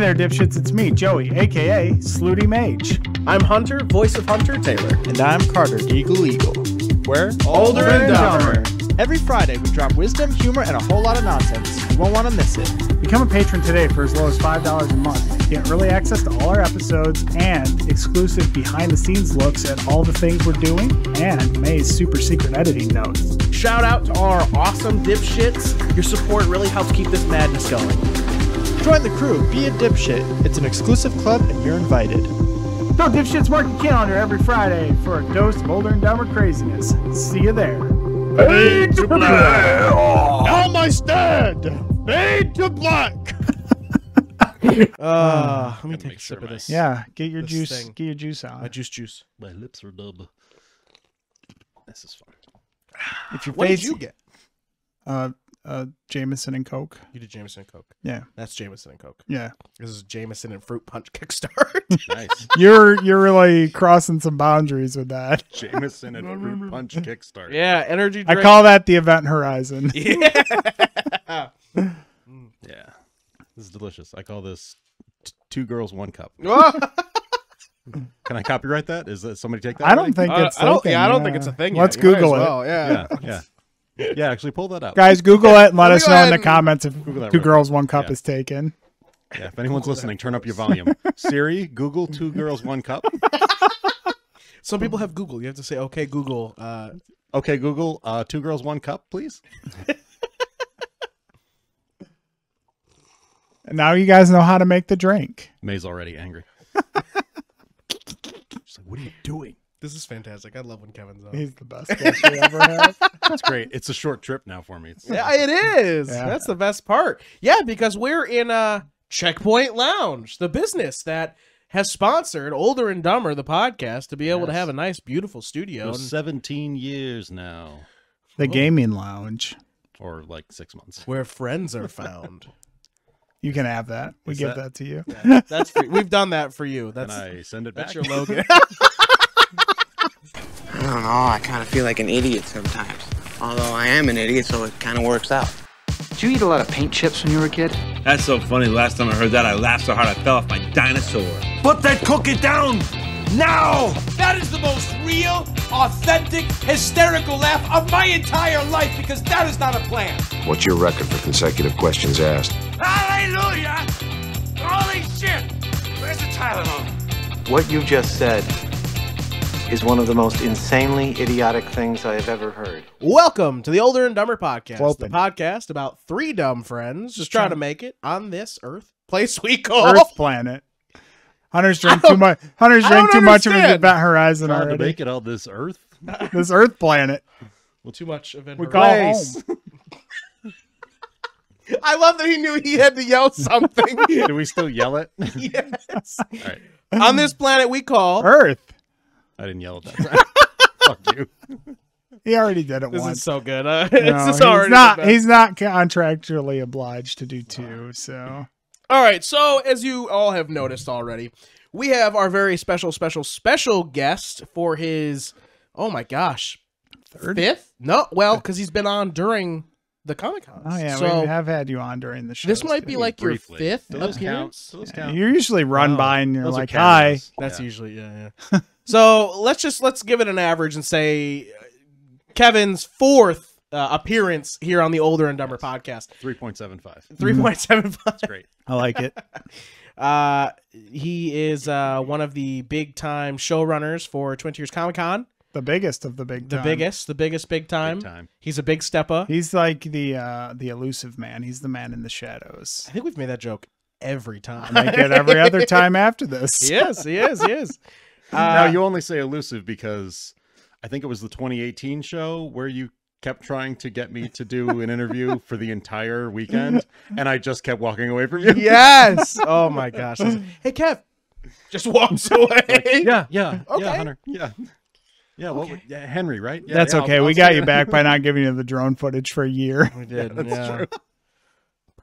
there, dipshits. It's me, Joey, a.k.a. Slooty Mage. I'm Hunter, voice of Hunter Taylor. And I'm Carter, Eagle. We're OlderNDumber. Every Friday, we drop wisdom, humor, and a whole lot of nonsense. You won't want to miss it. Become a patron today for as low as $5 a month. Get early access to all our episodes and exclusive behind-the-scenes looks at all the things we're doing and May's super secret editing notes. Shout out to all our awesome dipshits. Your support really helps keep this madness going. Join the crew. Be a dipshit. It's an exclusive club, and you're invited. So, dipshits, mark your calendar every Friday for a dose of Older and Dumber craziness. See you there. Fade to black. On my stand. Fade to black. Let me take a sip of this. Yeah, get your This juice. thing. Get your juice on. My juice. My lips are dumb. This is fun. If your What face, did you get? Jameson and Coke. You did Jameson and Coke. Yeah, That's Jameson and Coke. yeah. This is Jameson and Fruit Punch Kickstart. Nice. You're really crossing some boundaries with that. Jameson and Fruit Punch Kickstart. Yeah, energy drink. I call that the event horizon. Yeah. Yeah. This is delicious. I call this two girls, one cup. Can I copyright that? Is that somebody take that? I don't think it's. I don't taken, think it's a thing. Let's yet. You might Google as it. well, Yeah. Yeah. Yeah, actually pull that out. Guys, Google it and let us go know in ahead the and comments if Google that two real girls, quick. one cup Yeah. is taken. Yeah, if anyone's listening, turn up your volume. Siri, Google two girls, one cup. Some people have Google. You have to say, "Okay, Google." Okay, Google, two girls, one cup, please. And now you guys know how to make the drink. May's already angry. She's like, what are you doing? This is fantastic. I love when Kevin's on. He's the best guest we ever have. That's great. It's a short trip now for me. It's, Yeah, it is. Yeah. That's the best part. Yeah, because we're in Checkpoint Lounge, the business that has sponsored Older and Dumber, the podcast, to be able to Yes. have a nice, beautiful studio. for 17 years now. The gaming lounge. Or like 6 months. Where friends are found. You can have that. We Is give that- that to you. Yeah, that's free. We've done that for you. Can That's I send it back? that's your logo. I don't know, I kind of feel like an idiot sometimes. Although I am an idiot, so it kind of works out. Did you eat a lot of paint chips when you were a kid? That's so funny. Last time I heard that, I laughed so hard I fell off my dinosaur. Put that cookie down now! That is the most real, authentic, hysterical laugh of my entire life because that is not a plan. What's your record for consecutive questions asked? Hallelujah! Holy shit! Where's the Tylenol? What you just said is one of the most insanely idiotic things I have ever heard. Welcome to the Older and Dumber podcast, Welcome. the podcast about three dumb friends just trying to make it on this Earth place we call Earth planet. Hunter's drank too much. Hunter's drank too much of his understand. event horizon Trying to already. make it on this earth? This Earth planet. too much of it. We call home. I love that he knew he had to yell something. Do we still yell it? Yes. All right. On this planet we call. Earth. I didn't yell at that time. Fuck you. He already did it This once. is so good. No, It's already the best. he's not contractually obliged to do two, so All right, so as you all have noticed already, we have our very special guest for his, oh my gosh, fifth? No, well, because he's been on during the Comic-Con. oh yeah, so we have had you on during the show. this might be like Briefly. your fifth Do those count? appearance. Do those count? You usually run Oh, by and you're those are like, "Hi." cameos. That's Yeah. usually, yeah. So let's give it an average and say Kevin's fourth appearance here on the Older and Dumber podcast. 3.75. 3.75. That's great. I like it. He is one of the big time showrunners for Twin Tiers Comic Con. The biggest of the big The time. biggest big time. Big time. He's a big stepper. He's like the elusive man. He's the man in the shadows. I think we've made that joke every time. I get every other time after this. He is. Now, you only say elusive because I think it was the 2018 show where you kept trying to get me to do an interview for the entire weekend, and I just kept walking away from you. Yes. Oh my gosh. Hey, Kev. Just walks away. Yeah, Okay. Hunter. Yeah, yeah, Henry, right? Yeah, That's yeah, okay. I'll We got say you it. back by not giving you the drone footage for a year. We did. That's true.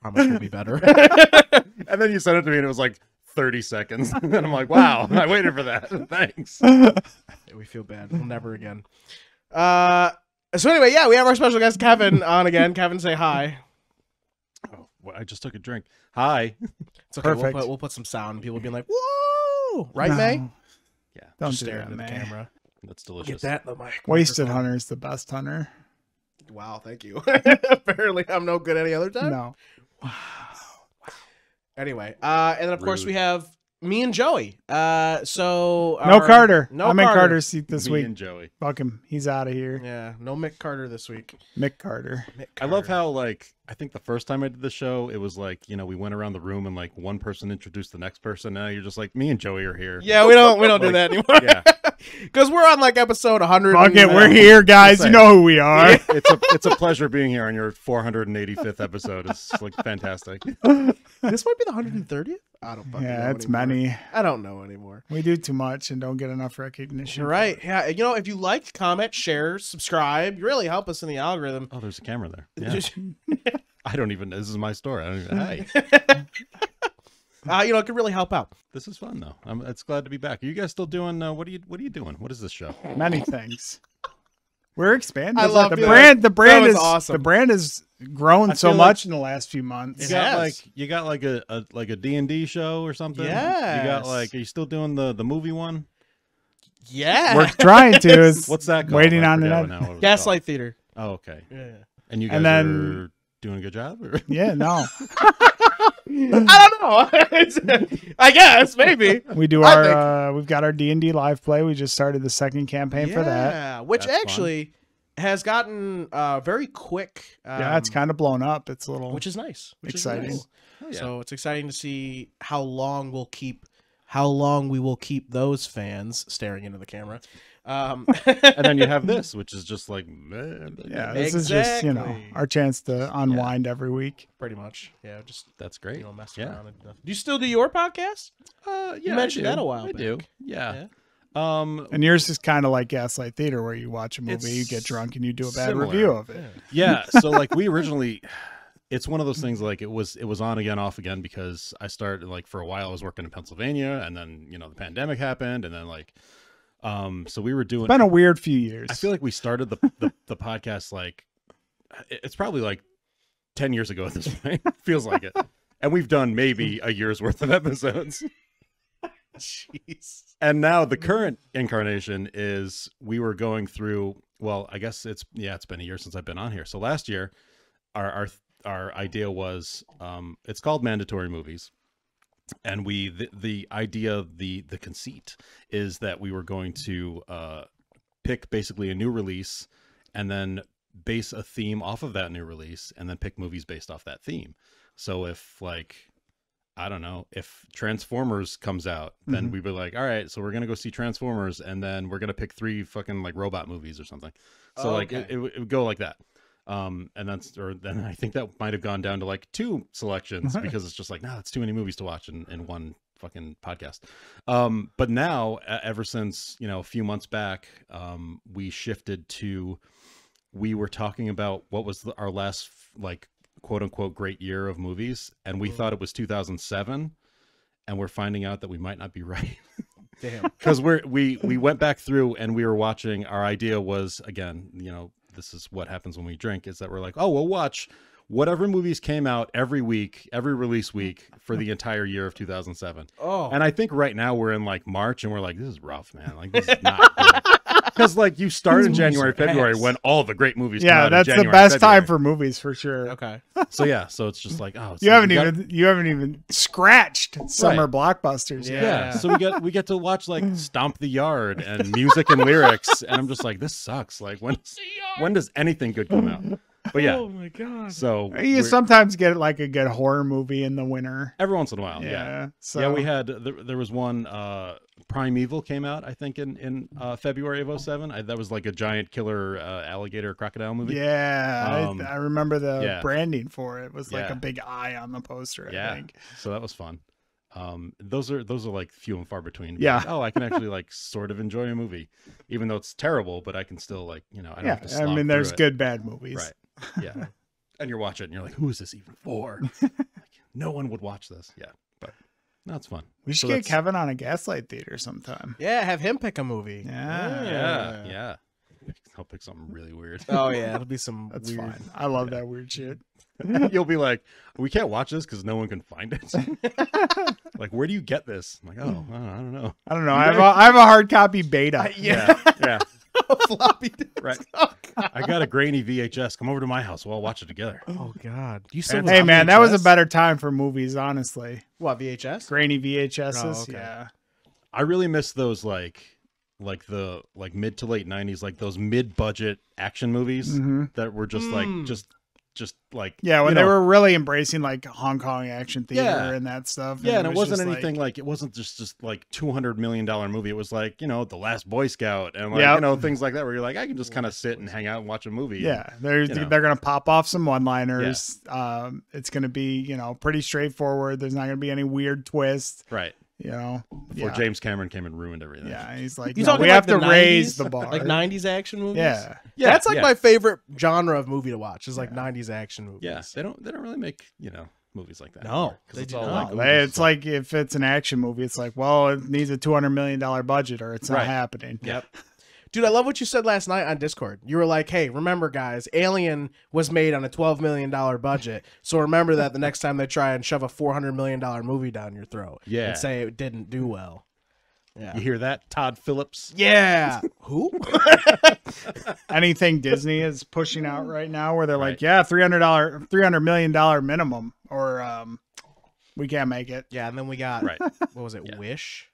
Promise we'll be better. And then you sent it to me, and it was like 30 seconds. And I'm like, wow, I waited for that. Thanks. We feel bad. We'll never again. So anyway, yeah, we have our special guest Kevin on again. Kevin, say hi. I just took a drink. Hi. It's okay. Perfect. We'll put some sound and people being like, "Whoa!" Right, May? Yeah. Don't Just do stare that, into the May. camera. That's delicious. Get that in the mic. Wasted microphone. Hunter is the best hunter. Wow, thank you. Apparently, I'm no good any other time. No. Anyway, and then of course Rude. we have me and Joey. So No Carter. No I'm in Carter. Carter's seat this Me week. and Joey. Fuck him. He's out of here. Yeah, no Mick Carter this week. Mick Carter. Mick I love Carter. how, like, I think the first time I did the show, it was like, you know, we went around the room and like one person introduced the next person. Now you're just like, me and Joey are here. Yeah, we don't do Like, that anymore. Yeah. Because we're on like episode 100. Fuck it. We're here, guys. You Say. know who we are. It's a pleasure being here on your 485th episode. It's like fantastic. This might be the 130th. I don't fucking know Yeah, it's anymore. many. I don't know anymore. We do too much and don't get enough recognition. You're right. Yeah, you know, if you like, comment, share, subscribe, you really help us in the algorithm. Oh, there's a camera there. Yeah. I don't even. This is my story. I don't even. Hi. You know, it could really help out. This is fun though. It's glad to be back. Are you guys still doing? What are you doing? What is this show? Many things. We're expanding. I love the that. brand. The brand That was is awesome. The brand has grown I so feel like much in the last few months. You got like a D&D show or something. Yes. You got like. Are you still doing the movie one? Yeah. We're trying to. Is What's that called? Waiting I on forgot it. now what it was Gaslight Theater. called. Oh, okay. Yeah. And you guys And then- are doing a good job. Or? Yeah, no. I don't know. I guess maybe We do I our. We've got our D&D live play. We just started the second campaign for that. Yeah, which That's actually has gotten very quick. Yeah, it's kind of blown up. It's a little which is nice. Which is exciting. nice. Oh, yeah. So it's exciting to see how long we will keep those fans staring into the camera. And then you have this, which is just like, Yeah, this is just Exactly. our chance to unwind every week. Pretty much. Yeah, just that's great. you know, mess Yeah. around and stuff. Do you still do your podcast? Yeah, You mentioned I do. that a while I do. back. Yeah. And yours is kind of like Gaslight Theater, where you watch a movie, you It's get drunk, and you do a bad similar. review of it. Yeah. So like we originally, it's one of those things like it was on again, off again, because I started like for a while I was working in Pennsylvania, and then you know the pandemic happened, and then like, so we were doing. It's been a weird few years. I feel like we started the podcast like it's probably like 10 years ago at this point. Feels like it, and we've done maybe a year's worth of episodes. Jeez. And now the current incarnation is we were going through. Well, I guess it's been a year since I've been on here. So last year, our idea was it's called Mandatory Movies, and the idea, the conceit is that we were going to pick basically a new release and then base a theme off of that new release and then pick movies based off that theme. So if like, I don't know, if Transformers comes out, then we'd be like, all right, so we're going to go see Transformers and then we're going to pick 3 fucking like robot movies or something. So like it would go like that. And then I think that might have gone down to like 2 selections because it's just like, no, it's too many movies to watch in one fucking podcast. But now ever since, you know, a few months back, we shifted to, we were talking about what was our last like quote unquote great year of movies. And we thought it was 2007. And we're finding out that we might not be right. Damn. Because we went back through and we were watching. Our idea was, again, you know, this is what happens when we drink, is that we're like, oh, we'll watch whatever movies came out every week, every release week for the entire year of 2007. Oh. And I think right now we're in like March and we're like, this is rough, man. Like, this is not good. Because like you start in January, February when all the great movies come out that's in the January, best February. time for movies for sure. Okay. So yeah, so it's just like, oh, You haven't even scratched summer blockbusters yet. Yeah. So we get to watch like Stomp the Yard and music and lyrics, and I'm just like, this sucks. Like when does anything good come out? But yeah. Oh my god. So You sometimes get like a good horror movie in the winter. every once in a while, So yeah. We had there was one Primeval came out, I think in February of 2007. That was like a giant killer alligator crocodile movie. Yeah, I remember the yeah. branding for it. It was like Yeah. a big eye on the poster. I think. So that was fun. Those are like few and far between. Yeah. Like, oh, I can actually like sort of enjoy a movie, even though it's terrible, but I can still like, you know, I don't have to slog I mean, there's through it. good bad movies. Right. Yeah. And you're watching it and you're like, who is this even for? Like, no one would watch this. Yeah. But no, it's fun. We should get Kevin on a Gaslight Theater sometime. Yeah, have him pick a movie. Yeah. I'll pick something really weird. Oh yeah, it'll be some That's weird. fine. I love that weird shit. You'll be like, we can't watch this because no one can find it. Like, where do you get this? I'm like, oh, I don't know. I don't know. I have a hard copy beta. Yeah. Floppy disk. Right. I got a grainy VHS. Come over to my house. We'll all watch it together. Oh God. You still Hey have man, that was a VHS? better time for movies, honestly. What, VHS? Grainy VHSs. Oh, okay. Yeah. I really miss those like mid to late 90s, like those mid-budget action movies that were just like Yeah, when you they know, were really embracing like Hong Kong action theater Yeah. and that stuff. yeah, and it wasn't just anything like it wasn't just like $200 million movie. It was like, The Last Boy Scout and like, Yep. things like that where you're like, I can just kind of sit and hang out and watch a movie. Yeah, they're gonna pop off some one-liners. It's gonna be pretty straightforward. There's not gonna be any weird twists. Right. Before James Cameron came and ruined everything. Yeah, he's like, You no, talking we like have the to 90s? raise the bar. Like 90s action movies? Yeah. That's like yeah. my favorite genre of movie to watch is like 90s action movies. Yeah, they don't really make, movies like that. No, anymore, 'cause they it's do all not. like, It's like if it's an action movie, it's like, well, it needs a $200 million budget or it's not Right. happening. Yep. Dude, I love what you said last night on Discord. You were like, hey, remember, guys, Alien was made on a $12 million budget. So remember that the next time they try and shove a $400 million movie down your throat Yeah. and say it didn't do well. Yeah. You hear that, Todd Phillips? Yeah. Who? Anything Disney is pushing out right now where they're like, Right. yeah, $300 million minimum, or we can't make it. Yeah, and then we got, Right. what was it, Yeah. Wish?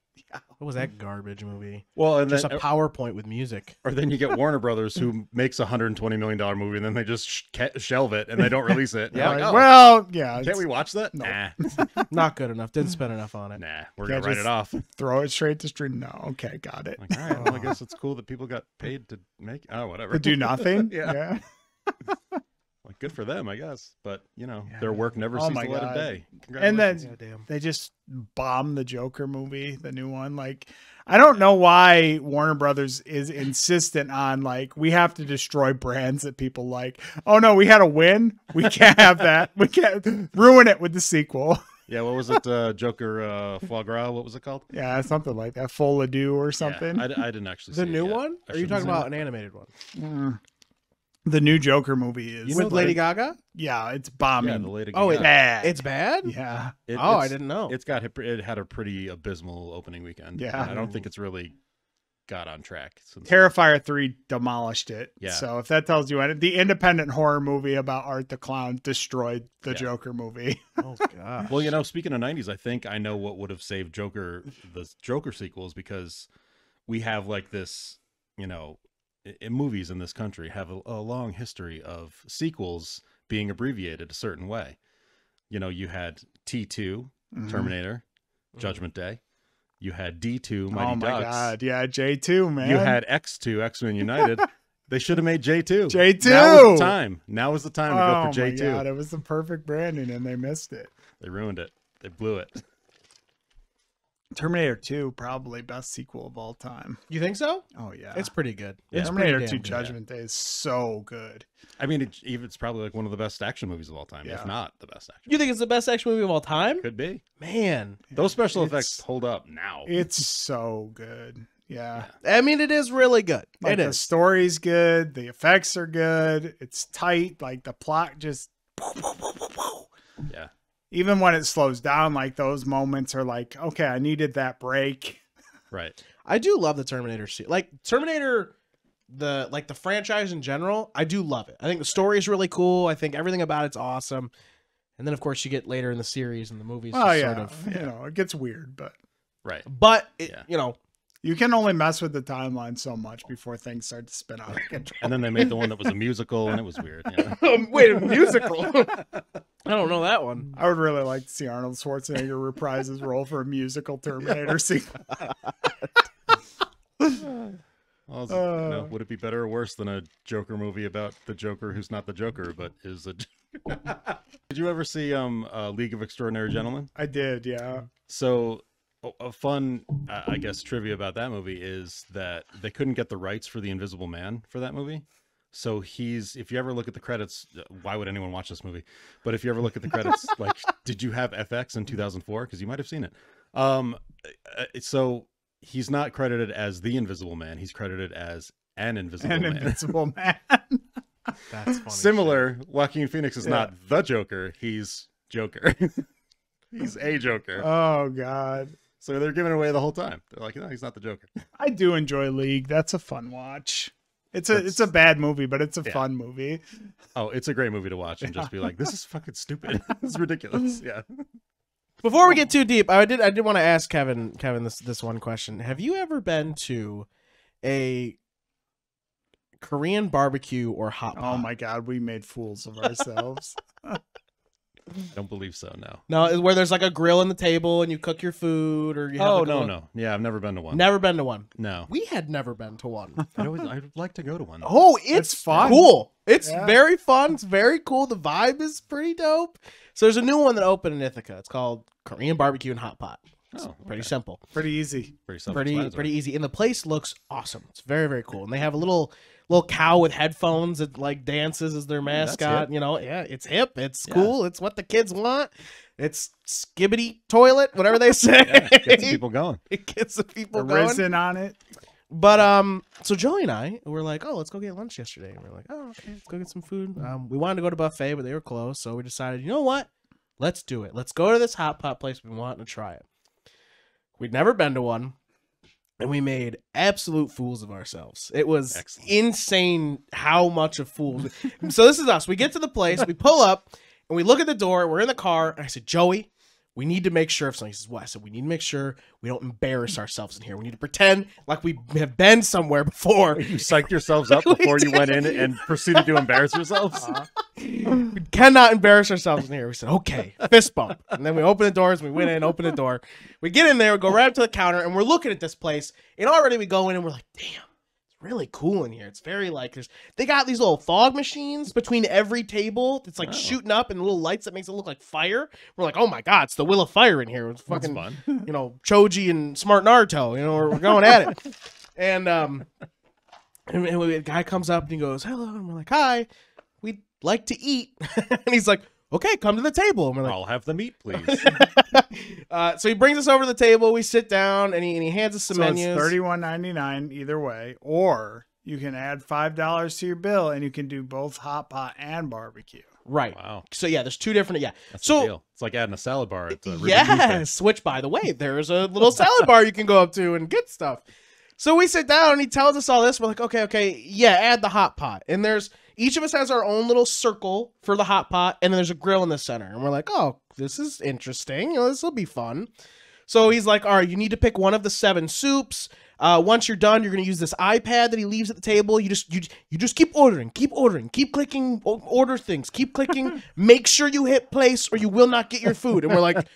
What was that garbage movie? Well, and Just then a PowerPoint with music. or then you get Warner Brothers who makes a $120 million movie and then they just shelve it and they don't release it. Yeah. Like, Like, oh, well, yeah, can't we watch that? Nah, Not good enough. Didn't spend enough on it. nah, we're Yeah, gonna write just- it off. throw it straight to stream? No, okay, got it. Like, all right, well, I guess it's cool that people got paid to make. Oh, whatever. To do nothing. Yeah. Like, good for them, I guess. But their work never Oh sees my the light of God. day. And then Goddamn. they just bombed the Joker movie, the new one. Like, I don't know why Warner Brothers is insistent on like, we have to destroy brands that people like. Oh no, we had a win. We can't have that. We can't ruin it with the sequel. Yeah, what was it? Joker Foie Gras? What was it called? Yeah, something like that. Full ado or something. Yeah, I didn't actually see The it new yet. one? I Are you shouldn't talking say about that. an animated one? The new Joker movie is With Lady Gaga? Yeah, it's bombing. Yeah, the Lady Oh, Gaga. bad. It's bad? Yeah. I didn't know. It had a pretty abysmal opening weekend. Yeah. And I don't think it's really got on track since. Terrifier 3 demolished it. Yeah. So if that tells you anything, the independent horror movie about Art the Clown destroyed the Joker movie. Oh, God. Well, speaking of 90s, I think I know what would have saved the Joker sequels, because we have like this, in movies in this country have a long history of sequels being abbreviated a certain way. You had T2, Terminator, Judgment Day. You had D2, Mighty Oh my Ducks. God. Yeah, J2, man. You had X2, X-Men United. They should have made J2. J2. Now was the time. Now was the time to go for Oh J2. my God, it was the perfect branding and they missed it. They ruined it. They blew it. Terminator 2, probably best sequel of all time. You think so? Oh yeah. It's pretty good. Yeah. It's Terminator pretty 2 damn good. Judgment Day is so good. I mean, it's probably like one of the best action movies of all time, Yeah. if not the best action. You think it's the best action movie of all time? Could be. Man. Those special It's- effects hold up now. It's so good. Yeah. I mean, it is really good. Like It the is. story's good, the effects are good, it's tight, like the plot just Yeah. even when it slows down, like those moments are like, okay, I needed that break. Right. I do love the Terminator series. Like Terminator, the franchise in general, I do love it. I think the story is really cool. I think everything about it's awesome. And then of course you get later in the series and the movies. Oh just yeah. Sort of, You know, it gets weird, but Right. but it, Yeah. you can only mess with the timeline so much before things start to spin out of control. And then they made the one that was a musical, and it was weird. Wait, a musical? I don't know that one. I would really like to see Arnold Schwarzenegger reprise his role for a musical Terminator sequel. Well, would it be better or worse than a Joker movie about the Joker who's not the Joker but is a? Did you ever see League of Extraordinary Gentlemen? I did, yeah. So a fun, I guess, trivia about that movie is that they couldn't get the rights for the Invisible Man for that movie. So if you ever look at the credits, why would anyone watch this movie? But if you ever look at the credits, like, did you have FX in 2004? Because you might have seen it. So he's not credited as the Invisible Man. He's credited as an Invisible Man. Invincible Man. That's funny. Similar, Joaquin Phoenix is not the Joker. He's Joker. He's a Joker. Oh God. So they're giving it away the whole time. They're like, no, he's not the Joker. I do enjoy League. That's a fun watch. It's a bad movie, but it's a fun movie. Oh, it's a great movie to watch and just be like, this is fucking stupid. It's ridiculous. Yeah. Before we get too deep, I did want to ask Kevin this one question. Have you ever been to a Korean barbecue or hot pot? Oh my God, we made fools of ourselves. Don't believe so. No. No, where there's like a grill on the table and you cook your food, or you have no. Yeah, I've never been to one. Never been to one. No. We had never been to one. I'd like to go to one. Oh, it's fun. Cool. It's very fun. It's very cool. The vibe is pretty dope. So there's a new one that opened in Ithaca. It's called Korean Barbecue and Hot Pot. It's pretty simple. Pretty easy. Pretty easy. And the place looks awesome. It's very, very cool. And they have a little cow with headphones that like dances as their mascot. You know, it's hip. It's cool. It's what the kids want. It's skibbity toilet, whatever they say. It gets the people going. It gets the people going. Risen on it. But so Joey and I were like, oh, let's go get lunch yesterday. And we're like, oh, okay, let's go get some food. We wanted to go to buffet, but they were closed, so we decided, you know what? Let's do it. Let's go to this hot pot place. We want to try it. We'd never been to one, and we made absolute fools of ourselves. It was insane how much of fools. So this is us. We get to the place, we pull up, and we look at the door. We're in the car, and I said, Joey, we need to make sure if something. He says, what? I said, we need to make sure we don't embarrass ourselves in here. We need to pretend like we have been somewhere before. You psyched yourselves up before you went in and proceeded to embarrass yourselves? We cannot embarrass ourselves in here. We said, okay, fist bump. And then we open the doors. We went in, open the door. We get in there, we go right up to the counter, and we're looking at this place. And already we go in and we're like, damn. Really cool in here. It's very like they got these little fog machines between every table. It's like shooting up and little lights that makes it look like fire. We're like, oh my god, it's the Will of Fire in here. It's fucking fun. You know, Choji and Smart Naruto. You know, we're going at it. And the guy comes up and he goes, hello, and we're like, hi, we'd like to eat. And he's like, okay, come to the table. And we're like, I'll have the meat, please. So he brings us over to the table. We sit down, and he hands us some menus. It's $31.99 either way, or you can add $5 to your bill, and you can do both hot pot and barbecue. Right. Wow. So yeah, there's two different. Yeah. That's so the deal. It's like adding a salad bar. At the yes. Which, by the way, there's a little salad bar you can go up to and get stuff. So we sit down, and he tells us all this. We're like, okay, yeah, add the hot pot, and there's. Each of us has our own little circle for the hot pot, and then there's a grill in the center. And we're like, oh, this is interesting. You know, this will be fun. So he's like, all right, you need to pick one of the 7 soups. Once you're done, you're going to use this iPad that he leaves at the table. You just keep ordering, keep clicking, order things, keep clicking. Make sure you hit place or you will not get your food. And we're like,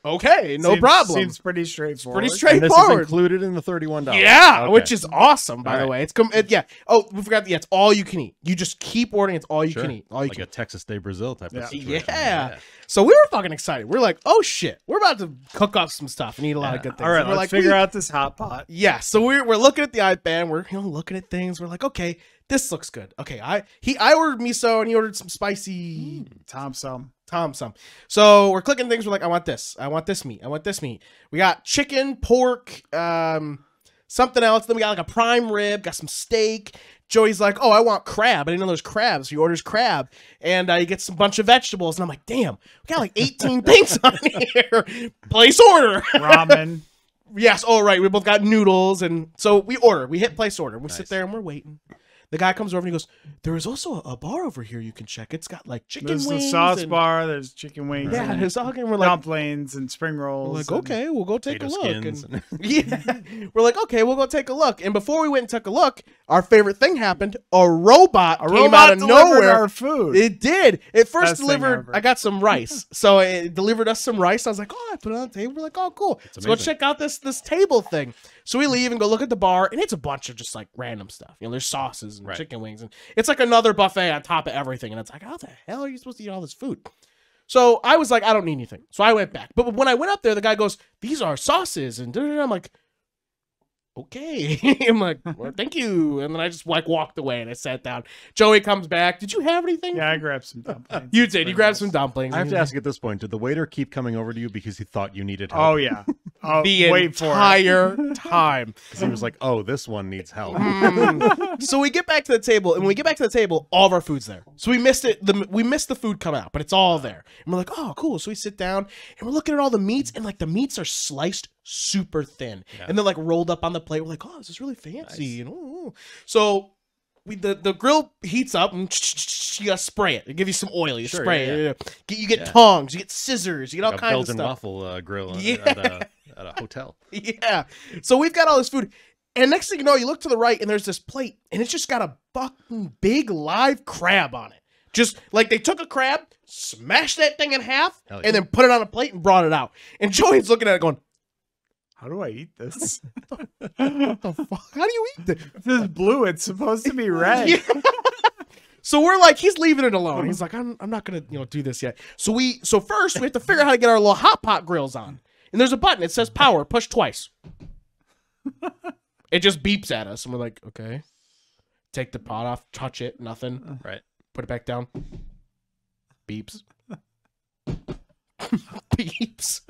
okay, no problem. Seems pretty straightforward. Pretty straightforward. And this is included in the $31. Yeah, okay. Which is awesome, by the way. Yeah. Oh, we forgot. Yeah, it's all you can eat. You just keep ordering. It's all you can eat. All you like can a Texas Day Brazil type of situation. Yeah. So we were fucking excited. We're like, oh shit, we're about to cook up some stuff and eat a lot of good things. All right, we're let's figure out this hot pot. Yeah. So we're looking at the iPad. We're looking at things. We're like, okay, this looks good. Okay, I ordered miso and he ordered some spicy Tom Sum. So we're clicking things. We're like, I want this meat. I want this meat. We got chicken, pork, something else. Then we got like a prime rib, got some steak. Joey's like, oh, I want crab. I didn't know there's crabs. So he orders crab, and he gets a bunch of vegetables. And I'm like, damn, we got like 18 things on here. Place order. Ramen. Yes. Oh, right. We both got noodles. And so we order. We hit place order. We sit there and we're waiting. The guy comes over and he goes, there is also a bar over here you can check. It's got like chicken wings. There's the sauce bar. There's chicken wings. Yeah, and there's all we're like dumplings and spring rolls. We're like, okay, we'll go take a look. And yeah, we're like, okay, we'll go take a look. And before we went and took a look, our favorite thing happened. A robot came out of nowhere. Our food. It did. It first Best delivered. I got some rice, so it delivered us some rice. I was like, oh, I put it on the table. We're like, oh, cool. Let's go check out this table thing. So we leave and go look at the bar, and it's a bunch of just like random stuff. You know, there's sauces and chicken wings, and it's like another buffet on top of everything. And it's like, how the hell are you supposed to eat all this food? So I was like, I don't need anything. So I went back. But when I went up there, the guy goes, these are sauces. And I'm like, okay. I'm like, well, thank you. And then I just like walked away and I sat down. Joey comes back. Did you have anything? Yeah, I grabbed some dumplings. You did. You grabbed some dumplings. I have to ask at this point, did the waiter keep coming over to you because he thought you needed help? Oh, yeah. Oh, the wait for it. entire time. Because he was like, oh, this one needs help. So we get back to the table, and when we get back to the table, all of our food's there. So we missed it. We missed the food come out, but it's all there. And we're like, oh, cool. So we sit down, and we're looking at all the meats, and like the meats are sliced super thin, and they're like rolled up on the plate. We're like, oh, this is really fancy. Nice. And, so the grill heats up, and you gotta spray it. They give you some oil. You spray it. You get tongs. You get scissors. You get all kinds Belgian of stuff. waffle grill at a hotel. Yeah. So we've got all this food. And next thing you know, you look to the right and there's this plate and it's just got a fucking big live crab on it. Just like they took a crab, smashed that thing in half, and then put it on a plate and brought it out. And Joey's looking at it going, how do I eat this? what the fuck? How do you eat this? This is blue. It's supposed to be red. Yeah. So we're like, he's leaving it alone. He's like, I'm not gonna do this yet. So first we have to figure out how to get our little hot pot grills on. And there's a button. It says power. Push twice. It just beeps at us. And we're like, okay. Take the pot off. Touch it. Nothing. Right. Put it back down. Beeps. Beeps.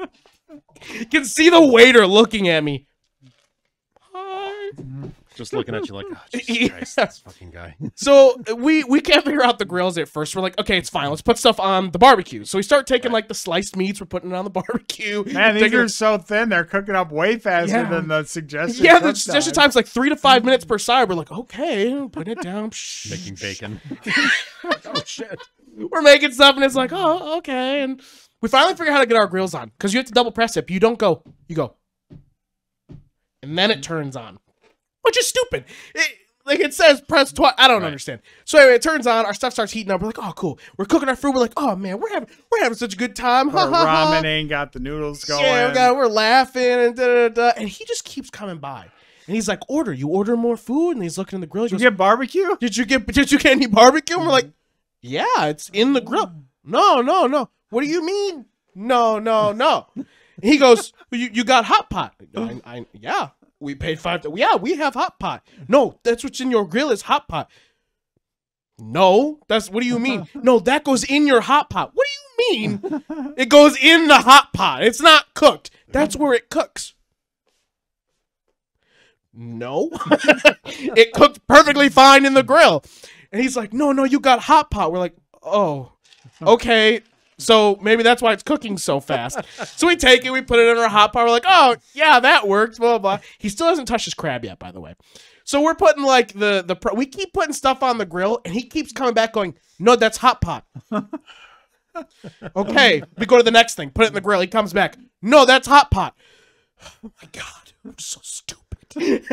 You can see the waiter looking at me. Hi. Just looking at you like, oh, Jesus Christ, this fucking guy. So we can't figure out the grills at first. We're like, okay, it's fine. Let's put stuff on the barbecue. So we start taking like the sliced meats. We're putting it on the barbecue. Man, these are so thin. They're cooking up way faster than the suggested. Yeah, the suggested time's like 3 to 5 minutes per side. We're like, okay, putting it down. Making bacon. Oh, shit. We're making stuff, and it's like, oh, okay. And we finally figure out how to get our grills on because you have to double press it. But you don't go. You go. And then it turns on. Which is stupid. It says press twice. I don't understand. So anyway, it turns on. Our stuff starts heating up. We're like, oh, cool. We're cooking our food. We're like, oh man, we're having such a good time. We're ramening, got the noodles going. Yeah, we're laughing and da. And he just keeps coming by. And he's like, you order more food. And he's looking in the grill. He goes, did you get barbecue? Did you get any barbecue? And we're like, yeah, it's in the grill. No. What do you mean? No. And he goes, you got hot pot. Yeah. We paid $5. Yeah, we have hot pot. No, that's what's in your grill is hot pot. No, what do you mean? No, that goes in your hot pot. What do you mean? It goes in the hot pot. It's not cooked. That's where it cooks. No. It cooked perfectly fine in the grill. And he's like, no, you got hot pot. We're like, oh, okay. So maybe that's why it's cooking so fast. So we take it, we put it in our hot pot. We're like, oh, yeah, that works, blah, blah, blah. He still hasn't touched his crab yet, by the way. So we're putting like we keep putting stuff on the grill, and he keeps coming back going, no, that's hot pot. Okay, we go to the next thing, put it in the grill. He comes back, no, that's hot pot. Oh, my God, I'm so stupid.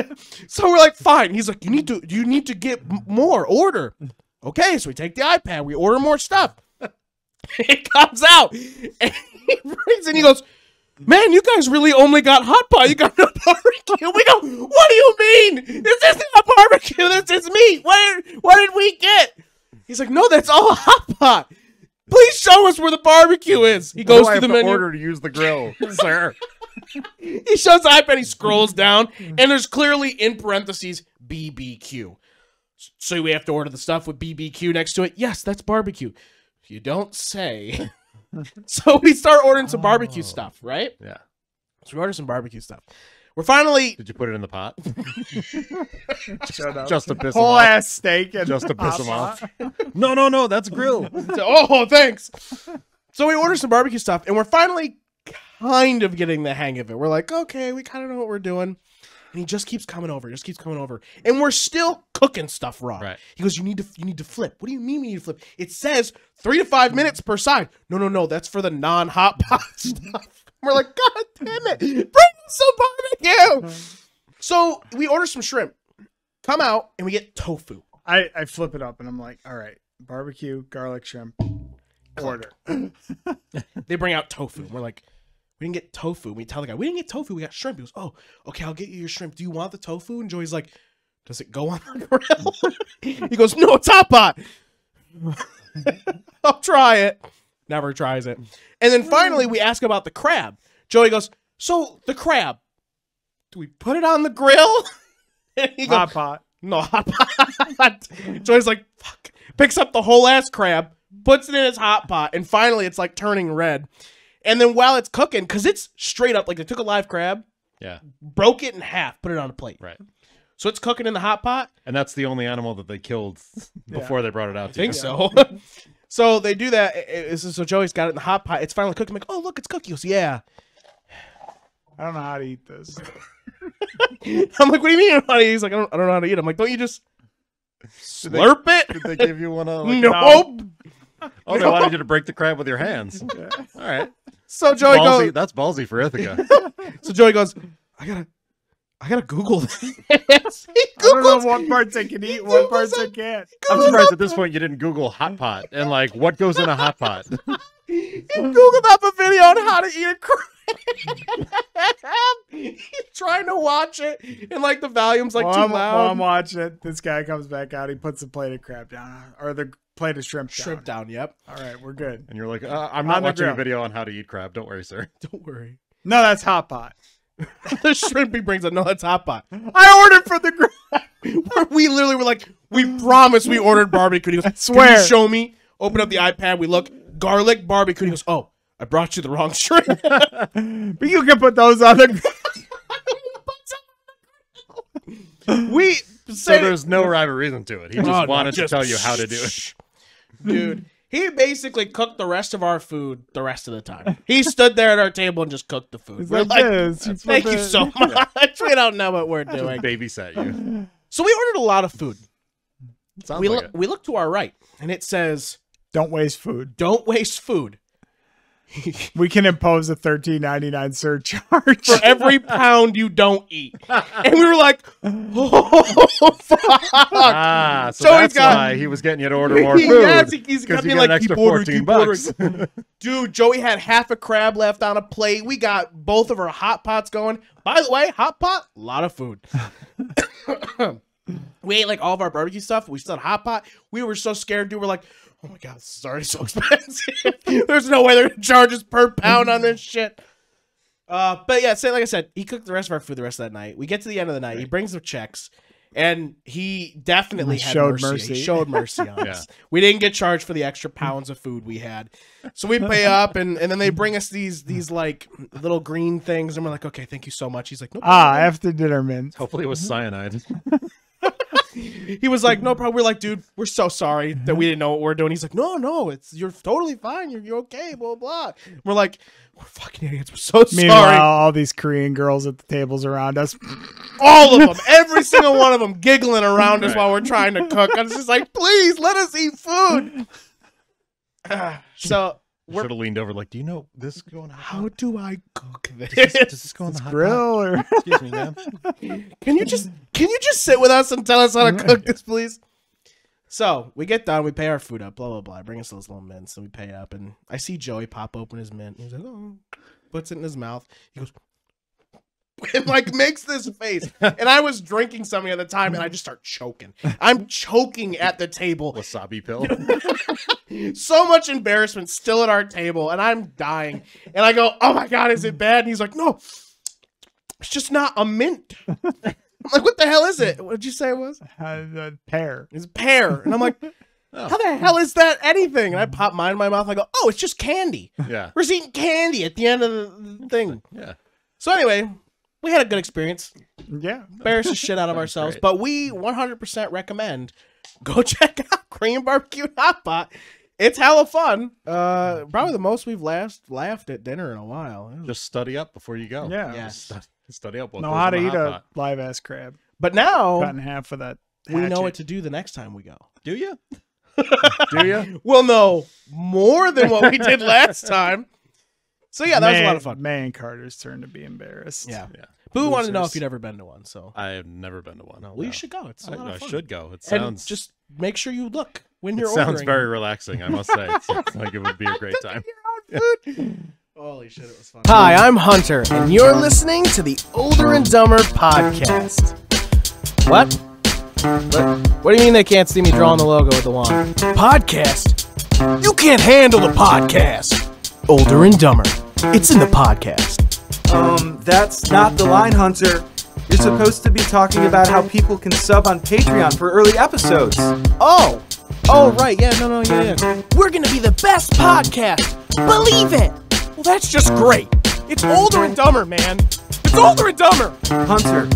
So we're like, fine. He's like, you need to get more, order. Okay, so we take the iPad, we order more stuff. It comes out, and he brings it, he goes, man, you guys really only got hot pot. You got no barbecue. We go, what do you mean? This isn't a barbecue. This is meat. What did we get? He's like, no, that's all hot pot. Please show us where the barbecue is. He goes to the menu. Order to use the grill, sir. He shows the iPad, he scrolls down, and there's clearly in parentheses BBQ. So we have to order the stuff with BBQ next to it. Yes, that's barbecue. You don't say. So we start ordering some barbecue stuff, right? Yeah. So we order some barbecue stuff. We're finally. Did you put it in the pot? Shut up. Just to piss him Whole off. ass steak and Just to piss him off. No, that's grill. Oh, thanks. So we order some barbecue stuff, and we're finally kind of getting the hang of it. We're like, okay, we kind of know what we're doing. And he just keeps coming over, and we're still cooking stuff raw. Right. He goes, you need to flip. What do you mean we need to flip? It says 3 to 5 minutes per side. No, that's for the non-hot pot stuff. We're like, God damn it, bring some barbecue. So we order some shrimp, come out, and we get tofu. I flip it up and I'm like, all right, barbecue, garlic shrimp, order. They bring out tofu. We're like, we didn't get tofu. We tell the guy, we didn't get tofu. We got shrimp. He goes, oh, okay, I'll get you your shrimp. Do you want the tofu? And Joey's like, does it go on the grill? He goes, no, it's hot pot. I'll try it. Never tries it. And then finally we ask about the crab. Joey goes, so the crab, do we put it on the grill? And he goes, Hot pot. no, hot pot. Joey's like, fuck. Picks up the whole ass crab, puts it in his hot pot, and finally it's like turning red. And then while it's cooking, because it's straight up, like they took a live crab, broke it in half, put it on a plate. Right. So it's cooking in the hot pot. And that's the only animal that they killed before they brought it out to I think so. So they do that. So Joey's got it in the hot pot. It's finally cooking. I'm like, oh, look, it's cooking. He goes, yeah. I don't know how to eat this. I'm like, what do you mean? He's like, I don't know how to eat. I'm like, don't you just slurp it? Did they give you one of like, nope. Oh, they wanted you to break the crab with your hands. All right. So Joey goes, that's ballsy for Ithaca. So Joey goes, I gotta Google this. I don't know what parts I can eat, what parts I can't. I'm surprised at this point you didn't Google hot pot and like what goes in a hot pot. He Googled up a video on how to eat a crab. He's trying to watch it, and like the volume's like too loud. While I'm watching it, this guy comes back out. He puts the plate of crab down, or the plate of shrimp down. Shrimp down, yep. All right, we're good. And you're like, I'm not watching a video on how to eat crab. Don't worry, sir. Don't worry. No, that's hot pot. The shrimp he brings up. No, that's hot pot. I ordered for the crab. We literally were like, we promise we ordered barbecue. He goes, I swear. Can you show me? Open up the iPad. We look, garlic barbecue. He goes, oh, I brought you the wrong shrimp. But you can put those on the So there's no rhyme or reason to it. He just wanted to tell you how to do it. Dude, he basically cooked the rest of our food the rest of the time. He stood there at our table and just cooked the food. We're like, thank you so much. We don't know what we're doing. Babysat you. So we ordered a lot of food. We look to our right, and it says, don't waste food. Don't waste food. We can impose a $13.99 surcharge for every pound you don't eat. And we were like, oh, fuck. So that's why he was getting you to order more food. Yes, he's got me an like, extra keep ordering, $14. Dude, Joey had half a crab left on a plate. We got both of our hot pots going. By the way, hot pot, a lot of food. We ate like all of our barbecue stuff. We still had hot pot. We were so scared, dude. We're like, oh my God, this is already so expensive. There's no way they're going to charge us per pound on this shit. But yeah, like I said, he cooked the rest of our food the rest of that night. We get to the end of the night. He brings the checks, and he definitely showed mercy. He showed mercy on us. We didn't get charged for the extra pounds of food we had. So we pay up, and then they bring us these like little green things, and we're like, okay, thank you so much. He's like, no problem. After dinner mint. Hopefully it was cyanide. He was like, no problem. We're like, dude, we're so sorry that we didn't know what we're doing. He's like, no, you're totally fine. You're okay, blah, blah. We're like, we're fucking idiots. We're so sorry. Meanwhile, all these Korean girls at the tables around us. All of them. Every single one of them giggling around us while we're trying to cook. I was just like, please, let us eat food. So should have leaned over like, do you know this going on? How do I cook this? Does this go on the hot grill or excuse me, ma'am? Can you just sit with us and tell us how to cook this, please? So we get done, we pay our food up, blah blah blah. Bring us those little mints, and we pay up. And I see Joey pop open his mint. He's like, oh, puts it in his mouth. He goes, and like makes this face. And I was drinking something at the time, and I just start choking. I'm choking at the table. Wasabi pill. So much embarrassment still at our table, and I'm dying. And I go, oh my God, is it bad? And he's like, no, it's just not a mint. I'm like, what the hell is it? What did you say it was? Pear. It's pear. And I'm like, how the hell is that anything? And I pop mine in my mouth. I go, oh, it's just candy. Yeah. We're just eating candy at the end of the thing. Yeah. So anyway, we had a good experience. Yeah. Embarrassed the shit out of ourselves. Great. But we 100% recommend go check out Korean Barbecue Hot Pot. It's hella fun. Probably the most we've laughed at dinner in a while. Just study up before you go. Yeah. Yes. Study up. Know how to eat a live ass crab. But now cut in half for that. We know what to do the next time we go. Do you? Do you? We'll know more than what we did last time. So yeah, that was a lot of fun. May and Carter's turn to be embarrassed. Yeah. But we wanted to know if you'd ever been to one. So I have never been to one. No, well, you should go. It's a lot of fun. I should go. It sounds. And just make sure you look when you're ordering. Sounds very relaxing. I must say, it's like it would be a great time. Holy shit, it was fun. Hi, I'm Hunter, and you're listening to the Older and Dumber podcast. What? What do you mean they can't see me drawing the logo with the wand? Podcast? You can't handle the podcast. Older and Dumber. It's in the podcast. That's not the line, Hunter. You're supposed to be talking about how people can sub on Patreon for early episodes. Oh, right. Yeah, no, yeah. We're gonna be the best podcast. Believe it. Well, that's just great. It's Older and Dumber, man. It's Older and Dumber. Hunter,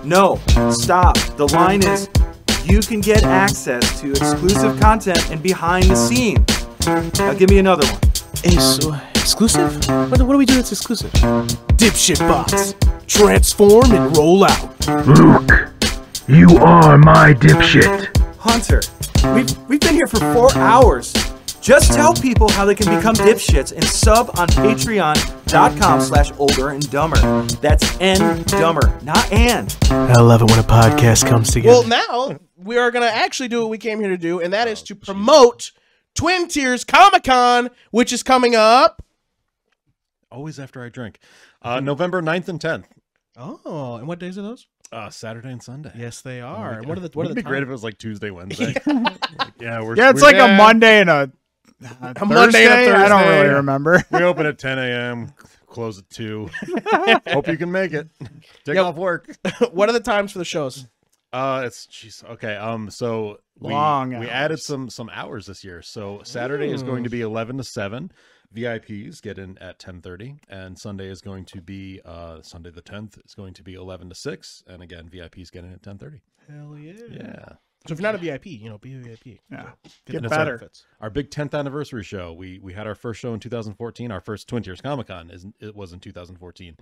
no, stop. The line is, you can get access to exclusive content and behind the scenes. Now give me another one. Exclusive? What do we do that's exclusive? Dipshit bots. Transform and roll out. Luke, you are my dipshit. Hunter, we've been here for 4 hours. Just tell people how they can become dipshits and sub on patreon.com/OlderNDumber. That's N-Dumber, not and. I love it when a podcast comes together. Well, now we are going to actually do what we came here to do, and that is to promote Twin Tiers Comic-Con, which is coming up. Always after I drink. November 9th and 10th. Oh, and what days are those? Saturday and Sunday. Yes, they are. And What are the It'd be great if it was like Tuesday, Wednesday. It's like a Monday and a Thursday? Monday and a Thursday. I don't really remember. We open at 10 a.m., close at 2. Hope you can make it. Take off work. What are the times for the shows? Okay. So we added some hours this year. So Saturday is going to be 11 to 7. VIPs get in at 10:30, and Sunday is going to be Sunday the 10th is going to be 11 to 6, and again VIPs get in at 10:30. Hell yeah! Yeah. So if you're not a VIP, be a VIP. Yeah, get better. Benefits. Our big 10th anniversary show. We had our first show in 2014. Our first Twin Tiers Comic Con was in 2014.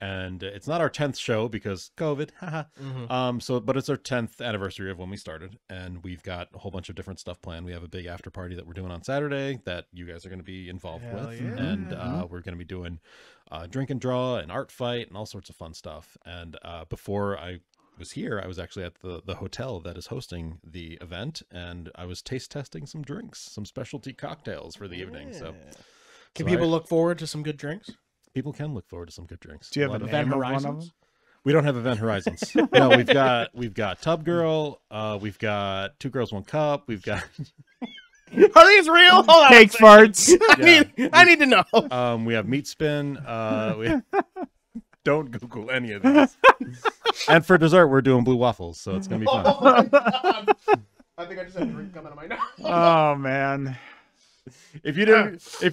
And it's not our 10th show because COVID. But it's our 10th anniversary of when we started, and we've got a whole bunch of different stuff planned. We have a big after party that we're doing on Saturday that you guys are going to be involved with, and we're going to be doing drink and draw and art fight and all sorts of fun stuff. And before I was here, I was actually at the hotel that is hosting the event, and I was taste testing some drinks, some specialty cocktails for the evening. So can people look forward to some good drinks? People can look forward to some good drinks. Do you have Event Horizons? We don't have Event Horizons. No, we've got Tub Girl. We've got Two Girls, One Cup. We've got. Are these real? Hold on. Cake farts. I need to know. We have Meat Spin. Don't Google any of these. And for dessert, we're doing blue waffles, so it's gonna be fun. Oh my God. I think I just had a drink come out of my nose. Oh man. If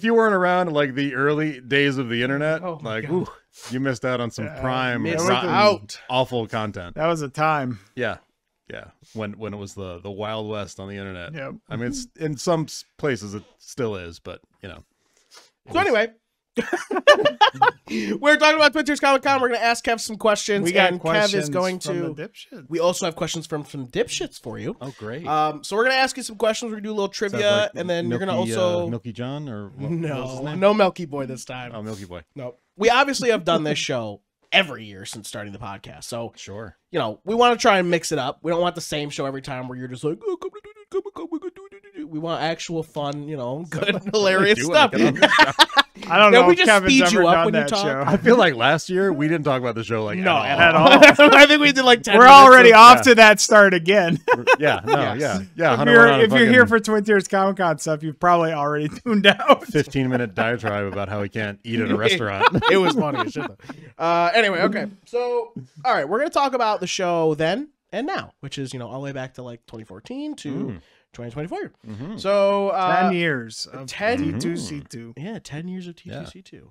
you weren't around in like the early days of the internet, you missed out on some prime, awful content. That was a time. Yeah. When it was the Wild West on the internet. Yep. I mean, it's in some places it still is, but So anyway, we're talking about Twin Tiers Comic Con. We're going to ask Kev some questions. We got and questions Kev is going from to. the dipshits. We also have questions from some dipshits for you. Oh, great. So we're going to ask you some questions. We're going to do a little trivia, and then you're going to also Milky John or what was his name? No Milky Boy this time. Oh, Milky Boy. No, we obviously have done this show every year since starting the podcast. So sure, we want to try and mix it up. We don't want the same show every time where you're just like, oh, come. We want actual fun, good, hilarious stuff. I don't know. We if just Kevin's speed ever you up done when you that talk. show. I feel like last year we didn't talk about the show at all. I think we did like 10 We're minutes already of- off to that start again. Yeah. If you're here for Twin Tiers Comic Con stuff, you've probably already tuned out. 15-minute diatribe about how he can't eat at a restaurant. It was funny as shit though. Anyway, okay. So, all right, we're going to talk about the show then and now, which is, all the way back to like 2014 to 2024. So 10 years of T2C2. Yeah, 10 years of T2C2.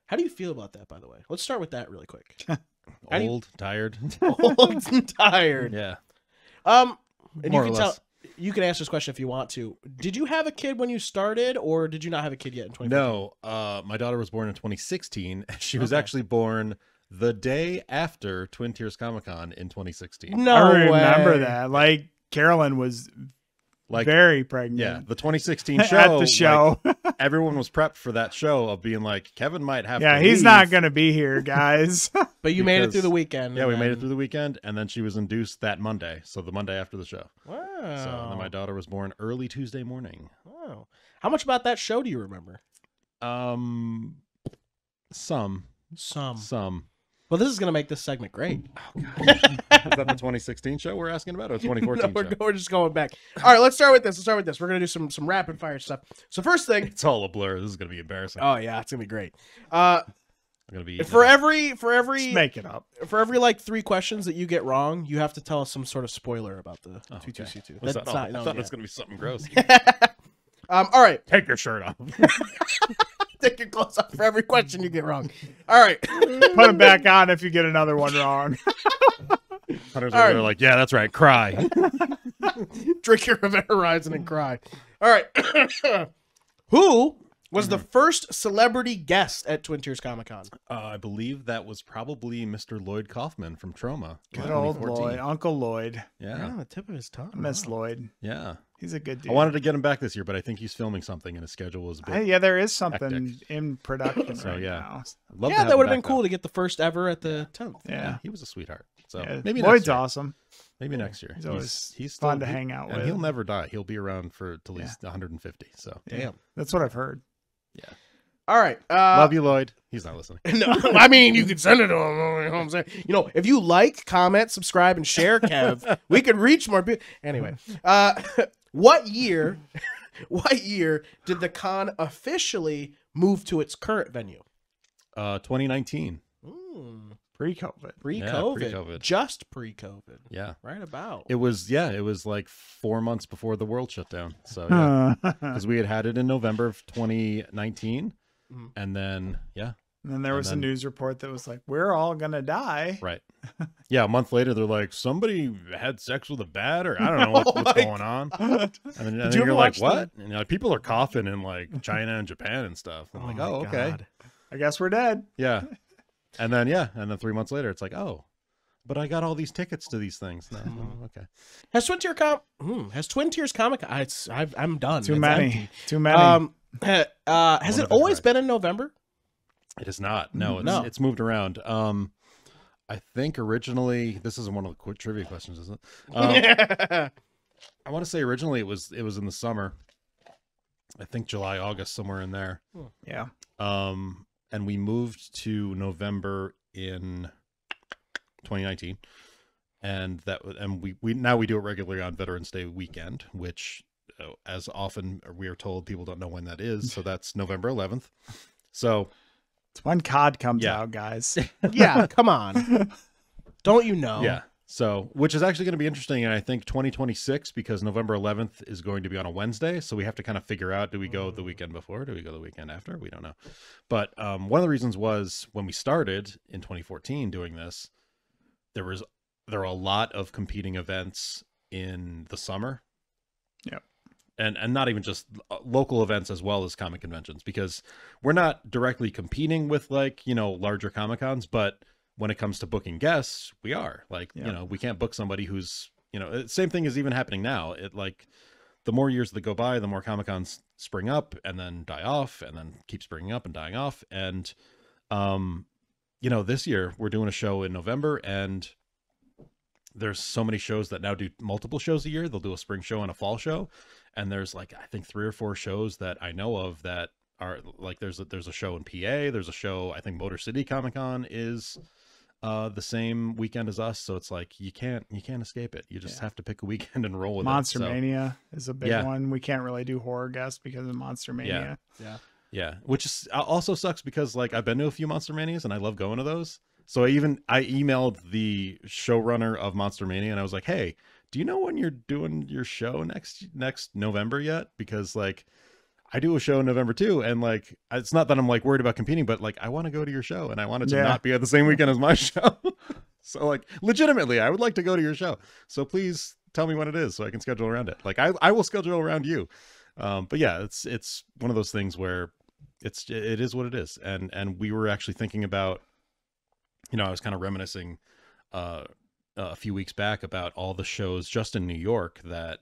How do you feel about that, by the way? Let's start with that really quick. Tired. Old and tired. Yeah. And More or less. You can answer this question if you want to. Did you have a kid when you started, or did you not have a kid yet in 2014? No. My daughter was born in 2016. She was actually born the day after Twin Tiers Comic Con in 2016. No I remember way. that. Like Carolyn was very pregnant. Yeah, the 2016 show. At the show. Everyone was prepped for that show of being like, Kevin might have to Yeah, he's leave. not going to be here, guys. But you made it through the weekend. Yeah, we made it through the weekend, and then she was induced that Monday, so the Monday after the show. Wow. So then my daughter was born early Tuesday morning. Wow. How much about that show do you remember? Some. Well, this is going to make this segment great. Oh, God. Is that the 2016 show we're asking about, or 2014 No, show? we're just going back. All right, let's start with this. We're going to do some rapid fire stuff. So first thing. It's all a blur. This is going to be embarrassing. Oh, yeah, it's going to be great. I'm gonna be for every Just make it up. for every like 3 questions that you get wrong, you have to tell us some sort of spoiler about the 22C2. Was That's that all? not I known thought it yet. was gonna be something gross. All right. Take your shirt off. Take your clothes off for every question you get wrong. All right. Put them back on if you get another one wrong. Hunter's over there like, yeah, that's right. Cry. Drink your Event Horizon and cry. All right. Who was the first celebrity guest at Twin Tiers Comic Con? I believe that was probably Mr. Lloyd Kaufman from Trauma. Good old Lloyd, Uncle Lloyd. Right Yeah. on the tip of his tongue. I miss Lloyd. Yeah. He's a good dude. I wanted to get him back this year, but I think he's filming something and his schedule was a bit. Yeah, there is something hectic. in production So, right yeah. now. I'd love to Yeah, have that him would have back, been cool though. to get the first ever at the 10th. Yeah. He was a sweetheart. So Yeah. maybe Lloyd's next year. awesome. Maybe next year. He's always he's fun still, to hang out and with. he'll never die. He'll be around for at least 150. So Yeah. That's what I've heard. yeah. All right. Love you, Lloyd. He's not listening. No, I mean, you can send it to him. You know what I'm saying? You know, if you like, comment, subscribe, and share, Kev, we could reach more people. Anyway, what year did the con officially move to its current venue? 2019. Pre-COVID. Pre-COVID. pre-COVID. Just pre-COVID. Yeah. Right about. It was like 4 months before the world shut down. So yeah, because we had it in November of 2019, and then And then there was a news report that was like, "We're all gonna die." Right. Yeah, a month later, they're like, somebody had sex with a bat, or I don't know what's going on. And then you you're ever like, watch what? And like, people are coughing in like China and Japan and stuff. I'm like, oh, okay. God. I guess we're dead. Yeah. And then 3 months later, it's like, oh, but I got all these tickets to these things. No, okay. Has Twin Tiers Comic? I'm done. Too It's many. empty. Too many. Has it always been in November? It is not. No, No. it's moved around. I think originally, this isn't one of the quick trivia questions, is it? I want to say originally it was in the summer. I think July, August, somewhere in there. Yeah. And we moved to November in 2019, and we now do it regularly on Veterans Day weekend, which, as often we are told, people don't know when that is. So that's November 11th. So it's when COD comes out, guys. Yeah, come on. Don't you know? Yeah. So, which is actually going to be interesting, and I think 2026, because November 11th is going to be on a Wednesday, so we have to kind of figure out, do we go the weekend before? Do we go the weekend after? We don't know. But one of the reasons was when we started in 2014 doing this, there were a lot of competing events in the summer. Yep. And not even just local events as well as comic conventions, because we're not directly competing with larger Comic-Cons, but when it comes to booking guests, we are we can't book somebody who's, same thing is even happening now. It the more years that go by, the more Comic-Cons spring up and then die off and then keep springing up and dying off. And, this year we're doing a show in November, and there's so many shows that now do multiple shows a year. They'll do a spring show and a fall show. And there's I think 3 or 4 shows that I know of that are there's a show in PA. There's a show, I think Motor City Comic-Con is the same weekend as us, so it's you can't escape it. You just have to pick a weekend and roll with Monster it. Mania is a big one. We can't really do horror guests because of Monster Mania. Yeah, which is also sucks because I've been to a few Monster Manias and I love going to those. So I emailed the showrunner of Monster Mania and I was like, hey, do you know when you're doing your show next November yet? Because I do a show in November too, and it's not that I'm worried about competing, but I want to go to your show and I want it to not be at the same weekend as my show. So legitimately, I would like to go to your show. So please tell me when it is so I can schedule around it. I will schedule around you. But yeah, it's one of those things where it is what it is. And we were actually thinking about, I was kind of reminiscing a few weeks back about all the shows just in New York that,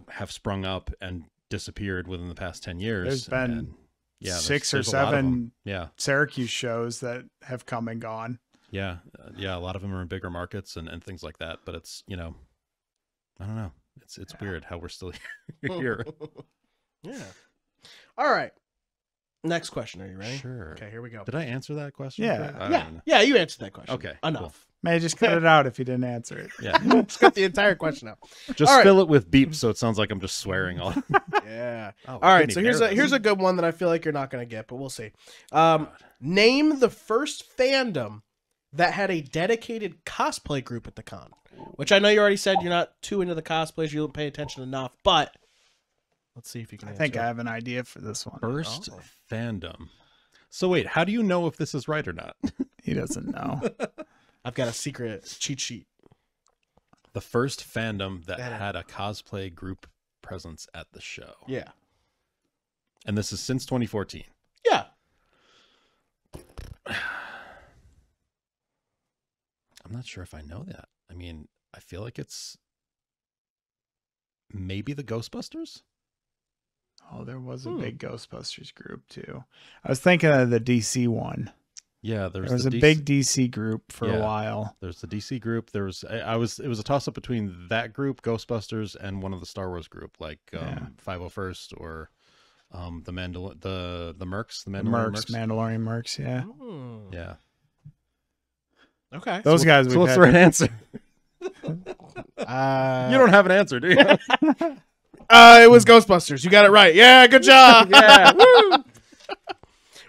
have sprung up and disappeared within the past 10 years. There's been there's 6 or a lot of 7 them. Syracuse shows that have come and gone. Yeah. A lot of them are in bigger markets and things like that. But it's, I don't know. It's weird how we're still here. Yeah. All right. Next question. Are you ready? Sure. Okay, here we go. Did I answer that question? Yeah. Yeah, you answered that question. Okay. Enough. May just cut it out if you didn't answer it. Yeah. Just cut the entire question out. Just All right. fill it with beeps so it sounds like I'm just swearing all. Yeah. Oh, All right. Vinny So Bear here's a good one that I feel like you're not going to get, but we'll see. Name the first fandom that had a dedicated cosplay group at the con. Which I know you already said you're not too into the cosplays, you don't pay attention enough, but let's see if you can answer. I think I have an idea for this one. First fandom. So wait, how do you know if this is right or not? He doesn't know. I've got a secret cheat sheet. The first fandom that had a cosplay group presence at the show. Yeah. And this is since 2014. Yeah. I'm not sure if I know that. I mean, I feel like it's maybe the Ghostbusters. Oh, there was a big Ghostbusters group too. I was thinking of the DC one. Yeah, there was a big DC group for a while. There's the DC group. There was it was a toss up between that group, Ghostbusters, and one of the Star Wars group, like 501st or the Mercs, the Mandalorian Mercs. Mandalorian Mercs, yeah. Yeah. Okay. Those guys. So what's the right answer? You don't have an answer, do you? It was Ghostbusters. You got it right. Yeah, good job. Yeah. Woo.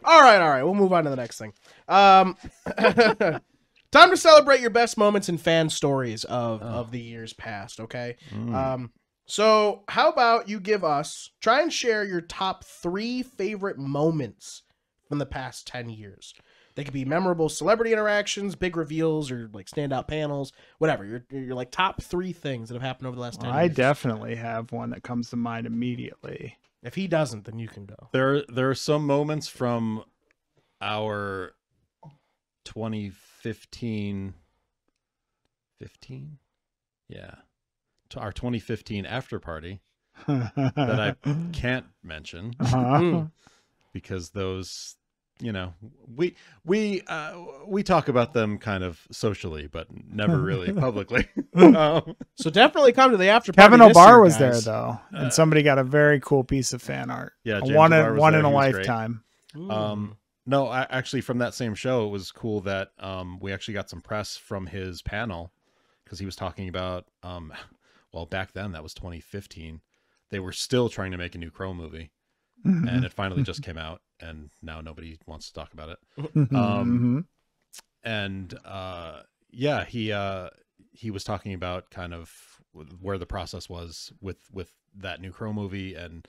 All right. We'll move on to the next thing. Time to celebrate your best moments in fan stories of the years past, okay? So how about you try and share your top 3 favorite moments from the past 10 years. They could be memorable celebrity interactions, big reveals, or like standout panels, whatever. You're like top 3 things that have happened over the last 10 years. I definitely have one that comes to mind immediately. If he doesn't, then you can go. There are some moments from our 2015, to our 2015 after party that I can't mention because those, we talk about them kind of socially, but never really publicly. So definitely come to the after party. Kevin this O'Barr year, was guys. there though, and somebody got a very cool piece of fan art. Yeah, James one O'Barr was in there. a He was great. lifetime. No, actually, from that same show, it was cool that we actually got some press from his panel because he was talking about, well, back then, that was 2015. They were still trying to make a new Crow movie, and it finally just came out, and now nobody wants to talk about it. And yeah, he was talking about kind of where the process was with that new Crow movie and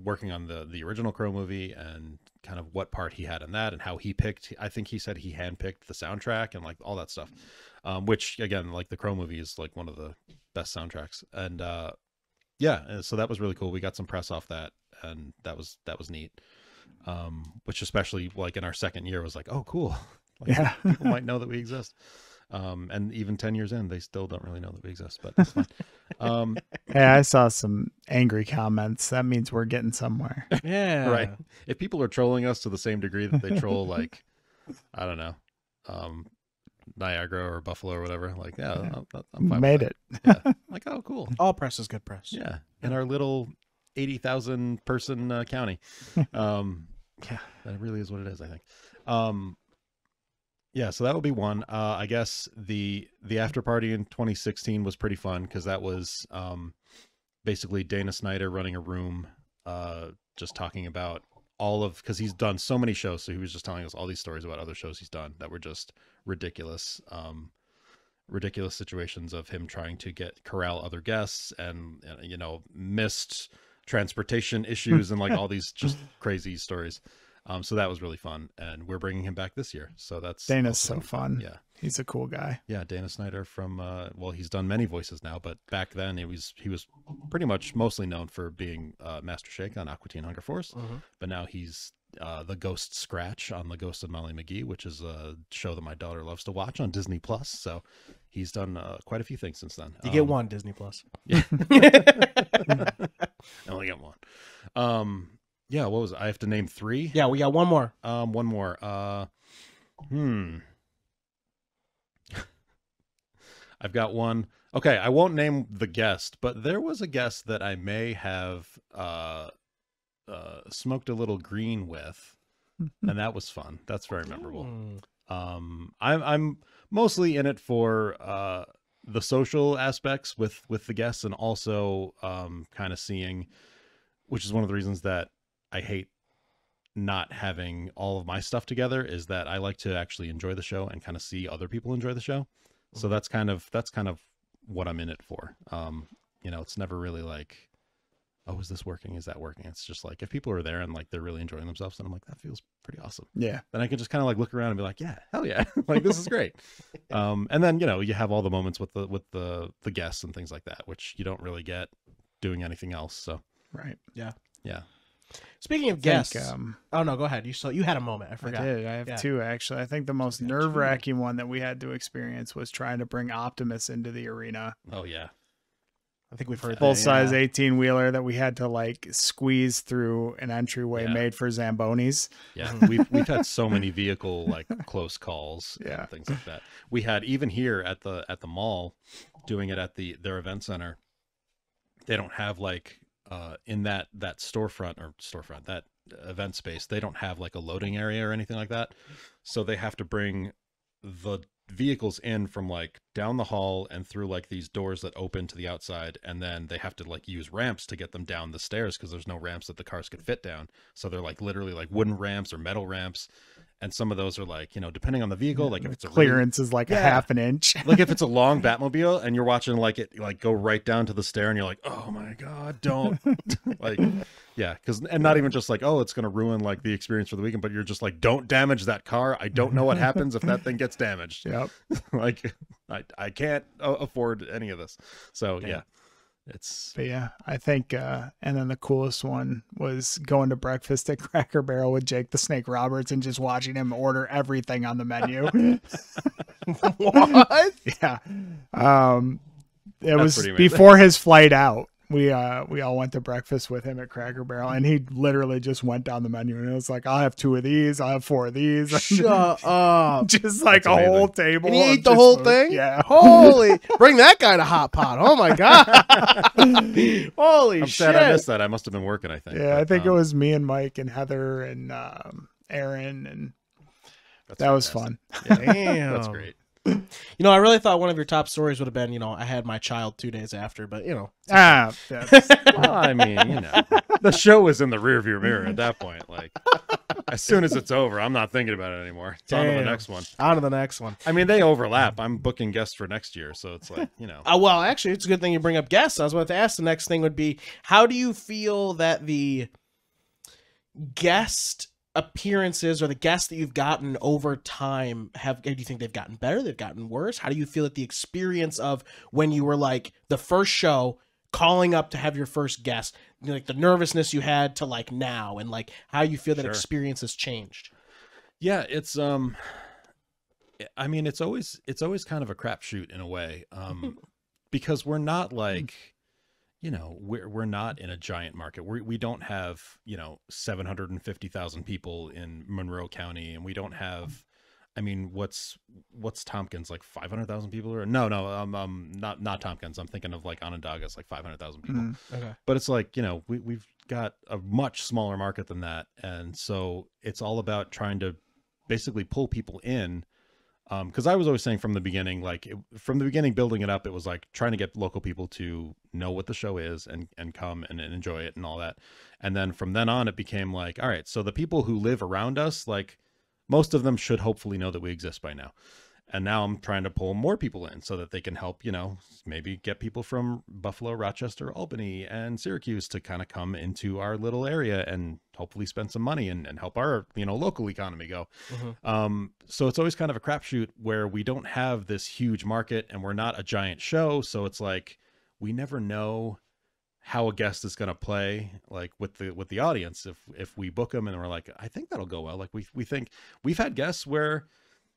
working on the original Crow movie and kind of what part he had in that and how he picked. I think he said he handpicked the soundtrack and like all that stuff, which again, like the Crow movie is like one of the best soundtracks. And yeah, so that was really cool. We got some press off that, and that was neat. Which especially like in our second year was like, oh, cool. Like, yeah, people might know that we exist. And even 10 years in, they still don't really know that we exist, but that's fine. Hey, I saw some angry comments. That means we're getting somewhere. Yeah. Right. If people are trolling us to the same degree that they troll, like, I don't know, Niagara or Buffalo or whatever, like, yeah, I'm fine. Made it. Yeah. Like, oh, cool. All press is good press. Yeah. In our little 80,000 person county. Yeah, that really is what it is, I think. Yeah, so that would be one. I guess the after party in 2016 was pretty fun because that was basically Dana Snyder running a room, just talking about because he's done so many shows, so he was just telling us all these stories about other shows he's done that were just ridiculous, ridiculous situations of him trying to corral other guests and missed transportation issues and like all these just crazy stories. So that was really fun, and we're bringing him back this year. So that's Dana's so fun. Yeah, he's a cool guy. Yeah, Dana Snyder from well, he's done many voices now, but back then he was pretty much mostly known for being Master Shake on Aqua Teen Hunger Force, but now he's the Ghost Scratch on The Ghost of Molly McGee, which is a show that my daughter loves to watch on Disney Plus. So he's done quite a few things since then. You get one Disney Plus. Yeah, I only get one. Yeah, what was it? I have to name 3? Yeah, we got one more. One more. I've got one. Okay, I won't name the guest, but there was a guest that I may have smoked a little green with, and that was fun. That's very memorable. I'm mostly in it for the social aspects with the guests, and also kind of seeing, which is one of the reasons that I hate not having all of my stuff together, is that I like to actually enjoy the show and kind of see other people enjoy the show. So that's kind of what I'm in it for. You know, it's never really like, oh, is this working? Is that working? It's just like, if people are there and like they're really enjoying themselves, then I'm like, that feels pretty awesome. Yeah. Then I can just kind of like look around and be like, yeah, hell yeah, like this is great. And then, you know, you have all the moments with the guests and things like that, which you don't really get doing anything else. So right. Yeah. Yeah. Speaking of guests, oh no, go ahead. You had a moment. I forgot. I did. I have two actually. I think the most nerve-wracking one that we had to experience was trying to bring Optimus into the arena. Oh yeah. I think we've heard full-size 18-wheeler that we had to like squeeze through an entryway made for Zambonis. Yeah, we've had so many vehicle like close calls and things like that. We had even here at the mall, doing it at their event center. They don't have like in that storefront that event space. They don't have like a loading area or anything like that. So they have to bring the vehicles in from like down the hall and through like these doors that open to the outside, and then they have to like use ramps to get them down the stairs because there's no ramps that the cars could fit down. So they're like literally like wooden ramps or metal ramps, and some of those are like, you know, depending on the vehicle, like if it's a clearance is like a half an inch. Like if it's a long Batmobile and you're watching like it like go right down to the stair and you're like, oh my god, don't like, yeah, because, and not even just like, oh, it's gonna ruin like the experience for the weekend, but you're just like, don't damage that car. I don't know what happens if that thing gets damaged. Yep. Like I can't afford any of this. So yeah. But yeah, I think, and then the coolest one was going to breakfast at Cracker Barrel with Jake the Snake Roberts and just watching him order everything on the menu. What? Yeah. It was before his flight out. We all went to breakfast with him at Cracker Barrel, and he literally just went down the menu and it was like, I'll have 2 of these, I'll have 4 of these. Shut up. Just like a whole table. And he ate the whole thing? Yeah. Holy, bring that guy to Hot Pot. Oh my God. Holy I'm shit. sad I missed that. I must have been working, I think. Yeah, I think it was me and Mike and Heather and Aaron, and that was fun. Yeah. Damn. That's great. You know, I really thought one of your top stories would have been, you know, I had my child 2 days after, but you know. Well, I mean, you know, the show was in the rearview mirror at that point. Like, as soon as it's over, I'm not thinking about it anymore. It's on to the next one. On to the next one. I mean, they overlap. I'm booking guests for next year, so it's like, you know. Well, actually, it's a good thing you bring up guests. I was about to ask, the next thing would be, how do you feel that the guest appearances or the guests that you've gotten over time do you think they've gotten better, they've gotten worse? How do you feel that the experience of when you were like the first show calling up to have your first guest, like the nervousness you had to like now, and like how you feel that experience has changed? Yeah, it's I mean, it's always kind of a crapshoot in a way, because we're not like, you know, we're not in a giant market. We don't have, you know, 750,000 people in Monroe County, and we don't have, I mean, what's Tompkins, like 500,000 people? Or no, not Tompkins. I'm thinking of like Onondaga's like 500,000 people. Okay. But it's like, you know, we've got a much smaller market than that, and so it's all about trying to basically pull people in. Because I was always saying from the beginning, building it up, it was like trying to get local people to know what the show is and come and enjoy it and all that. And then from then on, it became like, all right, so the people who live around us, like most of them should hopefully know that we exist by now. And now I'm trying to pull more people in so that they can help, you know, maybe get people from Buffalo, Rochester, Albany, and Syracuse to kind of come into our little area and hopefully spend some money and help our, you know, local economy go. So it's always kind of a crapshoot where we don't have this huge market and we're not a giant show. So it's like, we never know how a guest is going to play, like with the audience. If we book them and we're like, I think that'll go well. Like we think we've had guests where,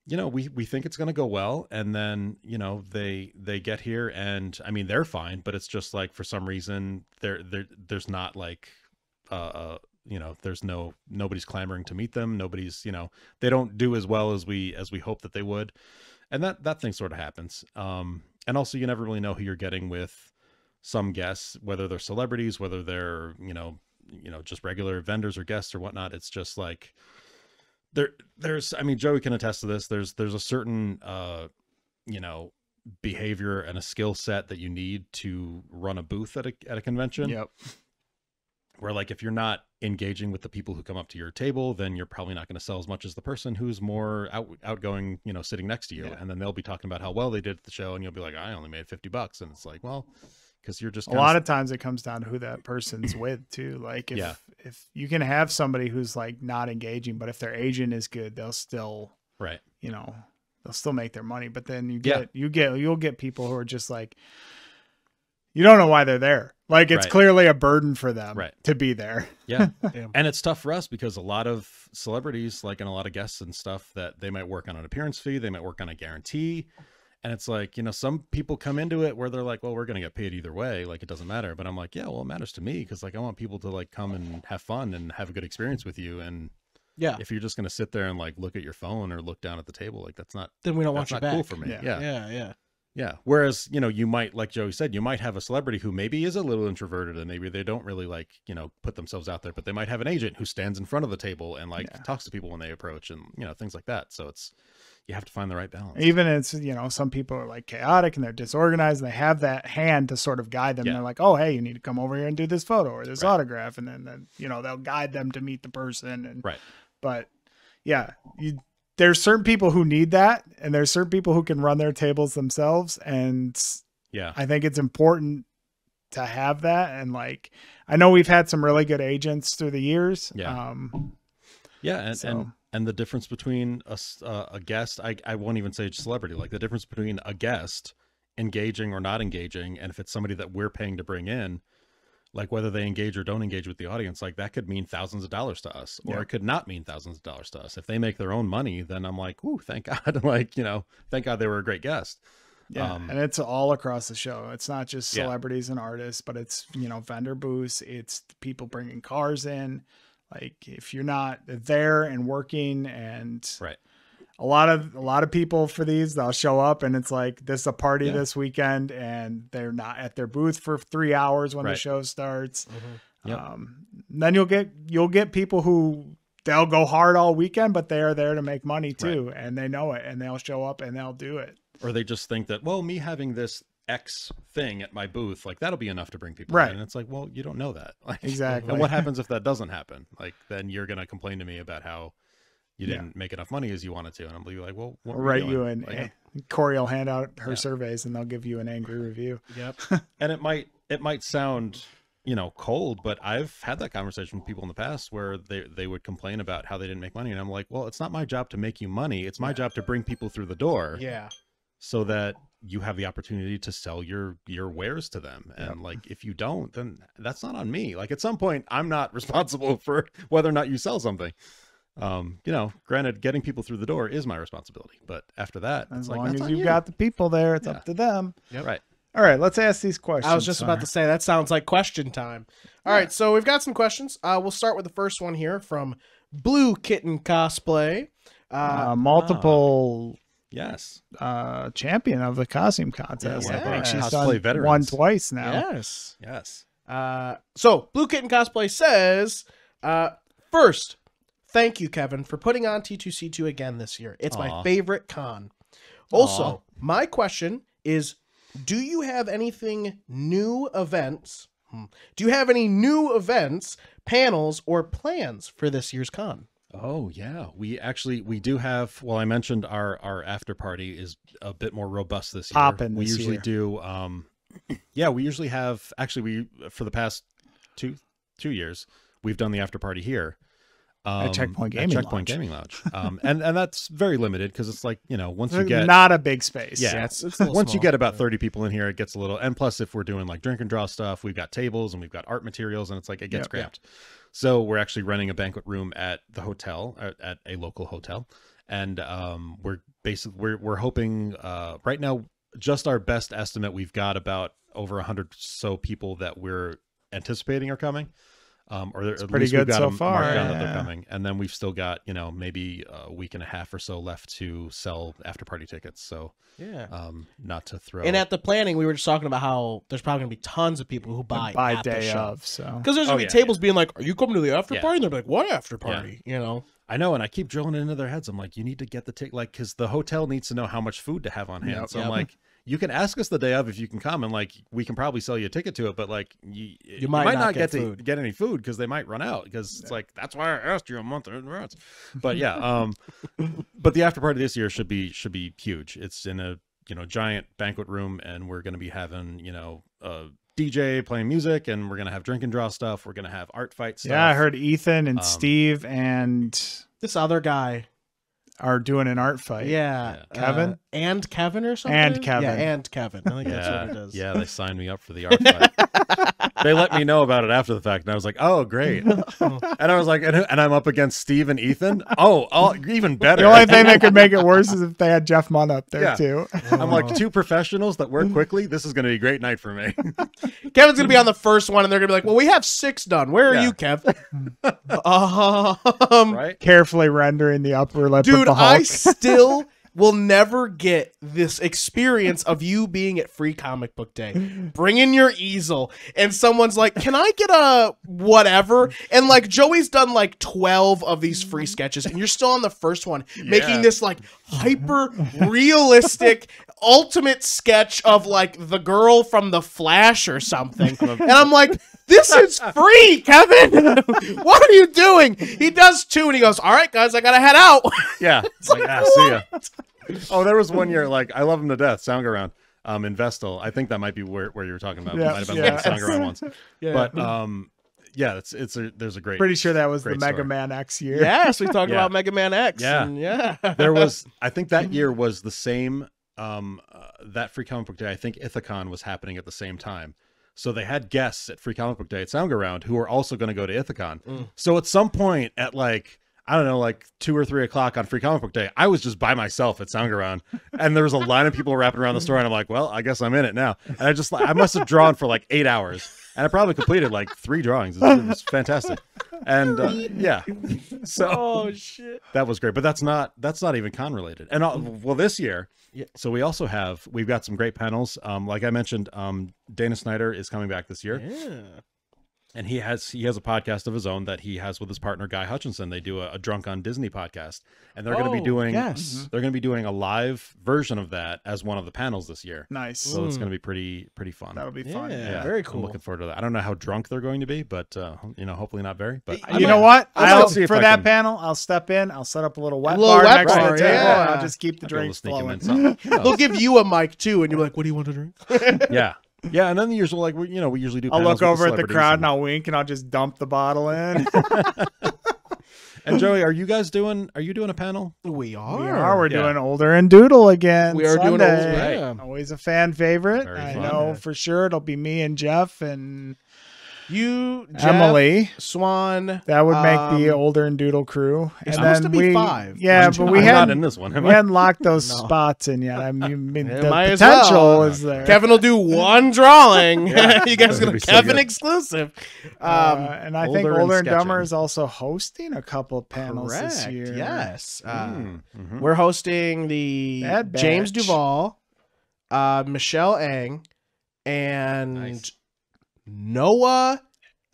you know, we think it's going to go well, and then, you know, they get here and I mean, they're fine, but it's just like, for some reason there's not like, you know, nobody's clamoring to meet them. Nobody's, you know, they don't do as well as we hope that they would. And that thing sort of happens. And also you never really know who you're getting with some guests, whether they're celebrities, whether they're, you know, just regular vendors or guests or whatnot. It's just like, there's, I mean, Joey can attest to this. There's a certain you know, behavior and a skill set that you need to run a booth at a convention. Yep. Where like, if you're not engaging with the people who come up to your table, then you're probably not going to sell as much as the person who's more outgoing, you know, sitting next to you. And then they'll be talking about how well they did at the show. And you'll be like, I only made $50. And it's like, well, because you're just a lot of times it comes down to who that person's with too. Like if you can have somebody who's like not engaging, but if their agent is good, they'll still, you know, they'll still make their money. But then you'll get people who are just like, you don't know why they're there. Like it's clearly a burden for them to be there. Yeah. And it's tough for us because a lot of celebrities, like, and a lot of guests and stuff, that they might work on an appearance fee. They might work on a guarantee. And it's like, you know, some people come into it where they're like, well, we're going to get paid either way. Like, it doesn't matter. But I'm like, yeah, well, it matters to me. Because like, I want people to like come and have fun and have a good experience with you. And if you're just going to sit there and like look at your phone or look down at the table, like then we don't want you back. Cool for me. Yeah. Whereas, you know, you might, like Joey said, you might have a celebrity who maybe is a little introverted and maybe they don't really like, you know, put themselves out there, but they might have an agent who stands in front of the table and like talks to people when they approach and, you know, things like that. So you have to find the right balance. Even it's, you know, some people are like chaotic and they're disorganized and they have that hand to sort of guide them. And they're like, oh, hey, you need to come over here and do this photo or this autograph. And then, you know, they'll guide them to meet the person. And but yeah, there's certain people who need that, and there's certain people who can run their tables themselves. And I think it's important to have that. And like, I know we've had some really good agents through the years. And the difference between a guest, I won't even say celebrity, like the difference between a guest engaging or not engaging, and if it's somebody that we're paying to bring in, like whether they engage or don't engage with the audience, like that could mean thousands of dollars to us, or it could not mean thousands of dollars to us. If they make their own money, then I'm like, ooh, thank God. Like, you know, thank God they were a great guest. Yeah. And it's all across the show. It's not just celebrities and artists, but it's, you know, vendor booths. It's people bringing cars in. Like if you're not there and working, and a lot of people for these, they'll show up and it's like, this is a party this weekend, and they're not at their booth for 3 hours when the show starts. Then you'll get people who they'll go hard all weekend, but they are there to make money too. And they know it, and they'll show up and they'll do it. Or they just think that, well, me having this X thing at my booth, like that'll be enough to bring people in. And it's like, well, you don't know that. Like, exactly. And what happens if that doesn't happen? Like, then you're going to complain to me about how you didn't make enough money as you wanted to. And I'm like, well, what write you in. Like, Corey will hand out her surveys and they'll give you an angry review. And it might sound, you know, cold, but I've had that conversation with people in the past where they would complain about how they didn't make money. And I'm like, well, it's not my job to make you money. It's my job to bring people through the door. So that you have the opportunity to sell your wares to them. And like, if you don't, then that's not on me. Like at some point, I'm not responsible for whether or not you sell something. You know, granted, getting people through the door is my responsibility, but after that, as long as you've got the people there, it's up to them. Right. All right, let's ask these questions. I was just about to say, that sounds like question time. All right, so we've got some questions. We'll start with the first one here from Blue Kitten Cosplay. Multiple champion of the costume contest. I think she's done one twice now. Yes. So Blue Kitten Cosplay says, first, thank you, Kevin, for putting on T2C2 again this year. It's my favorite con. Also, my question is, do you have anything new events? Do you have any new events, panels, or plans for this year's con? Oh yeah, we do have. Well, I mentioned our after party is a bit more robust this year. We usually do. We usually have. Actually, for the past two years, we've done the after party here. At Checkpoint Gaming Lounge. And that's very limited because it's like, you know, once you get not a big space. Yeah, it's once you get about 30 people in here, it gets a little. And plus, if we're doing like drink and draw stuff, we've got tables and we've got art materials, and it's like it gets cramped. So we're actually renting a banquet room at the hotel, at a local hotel, and we're hoping right now. Just our best estimate, we've got about over 100 so people that we're anticipating are coming. Or at pretty least good we've got so them far. marked down that they're coming, and then we've still got, you know, maybe a week and a half or so left to sell after party tickets. So not to throw. And at the planning, we were just talking about how there's probably gonna be tons of people who buy at day the show. of. So because there's gonna be tables being like, "Are you coming to the after party?" And they're like, "What after party?" You know. I know, and I keep drilling it into their heads. I'm like, you need to get the ticket, like, because the hotel needs to know how much food to have on hand. So I'm like, you can ask us the day of if you can come, and like we can probably sell you a ticket to it, but like you might not get to get any food because they might run out, because it's like, that's why I asked you a month in advance. But yeah, but the after party this year should be huge. It's in a giant banquet room, and we're going to be having a DJ playing music, and we're going to have drink and draw stuff. We're going to have art fight stuff. Yeah, I heard Ethan and Steve and this other guy are doing an art fight. Yeah. Kevin? And Kevin or something? And Kevin. Yeah, and Kevin. I think that's what it is. Yeah, they signed me up for the art fight. They let me know about it after the fact, and I was like, oh, great. And I was like, and I'm up against Steve and Ethan? Oh, even better. The only thing that could make it worse is if they had Jeff Munn up there, too. I'm like, 2 professionals that work quickly. This is going to be a great night for me. Kevin's going to be on the first one, and they're going to be like, well, we have 6 done. Where are you, Kev? Right? Carefully rendering the upper lip of Dude, the Hulk. I still will never get this experience of you being at Free Comic Book Day, bringing your easel, and someone's like, can I get a whatever? And like Joey's done like 12 of these free sketches, and you're still on the first one, making this like hyper realistic ultimate sketch of like the girl from The Flash or something. And I'm like, this is free, Kevin. What are you doing? He does 2, and he goes, all right, guys, I gotta head out. Yeah. It's like, see ya. Oh, there was one year, like, I love him to death, Sound Around, in Vestal. I think that might be where you were talking about. It might have been one of the Sound Around ones. But yeah, there's a great. Pretty sure that was the story. Mega Man X year. Yes, we talked about Mega Man X. Yeah. And There was, I think that year was the same, that Free Comic Book Day, I think Ithacon was happening at the same time. So they had guests at Free Comic Book Day at Sound Around who were also going to go to Ithacon. So at some point at like, I don't know, like 2 or 3 o'clock on Free Comic Book Day, I was just by myself at Sound Around, and there was a line of people wrapping around the store, and I'm like, well, I guess I'm in it now. And I must have drawn for like 8 hours, and I probably completed like 3 drawings. It was fantastic. And yeah, so oh shit, that was great. But that's not even con related. And well, this year, so we've got some great panels. Like I mentioned, Dana Snyder is coming back this year. Yeah. And he has a podcast of his own that he has with his partner Guy Hutchinson. They do a Drunk on Disney podcast, and they're going to be doing they're going to be doing a live version of that as one of the panels this year. Nice. So it's going to be pretty fun. That'll be fun. Yeah, very cool. I'm looking forward to that. I don't know how drunk they're going to be, but hopefully not very. But you know what? For that can... panel, I'll step in. I'll set up a little wet bar next to the table, and I'll just keep the drinks flowing. They'll give you a mic too, and you're like, "What do you want to drink?" Yeah. Yeah, and then the usual, like, we usually do. I'll look over at the crowd and I'll wink, and I'll just dump the bottle in. And Joey, are you doing a panel? We are. We're doing Older and Doodle again. We are Sunday. doing Older. Yeah. Always a fan favorite. Very I fun. know for sure it'll be me and Jeff and you, Jeff, Emily, Swan. That would make the Older and Doodle crew. It's and supposed then to be 5. Yeah, but we I'm hadn't not in this one. We hadn't locked those spots in yet. I mean, the might potential is there. Kevin will do one drawing. You guys gonna be so Kevin good. exclusive. And I think Older and Older and Dumber Sketching. is also hosting a couple of panels this Correct. year. Yes. We're hosting the Bad James Batch. Duvall, Michelle Ang, and Noah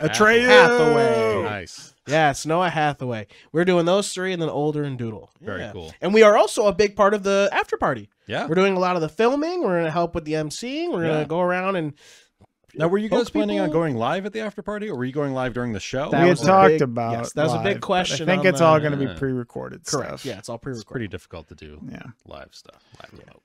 Atreyu. Hathaway. Nice. Yes, Noah Hathaway. We're doing those 3 and then Older and Doodle. Very Yeah. cool. And we are also a big part of the after party. Yeah. We're doing a lot of the filming. We're going to help with the emceeing. We're going to go around and Now, were you guys poke planning on people. going live at the after party, or were you going live during the show? We had was a talked big- about yes, that was a big live, but question I think on it's all the- going to be pre-recorded correct. stuff. Yeah, it's all It's pre-recorded. pretty difficult to do Yeah. live stuff. Live remote.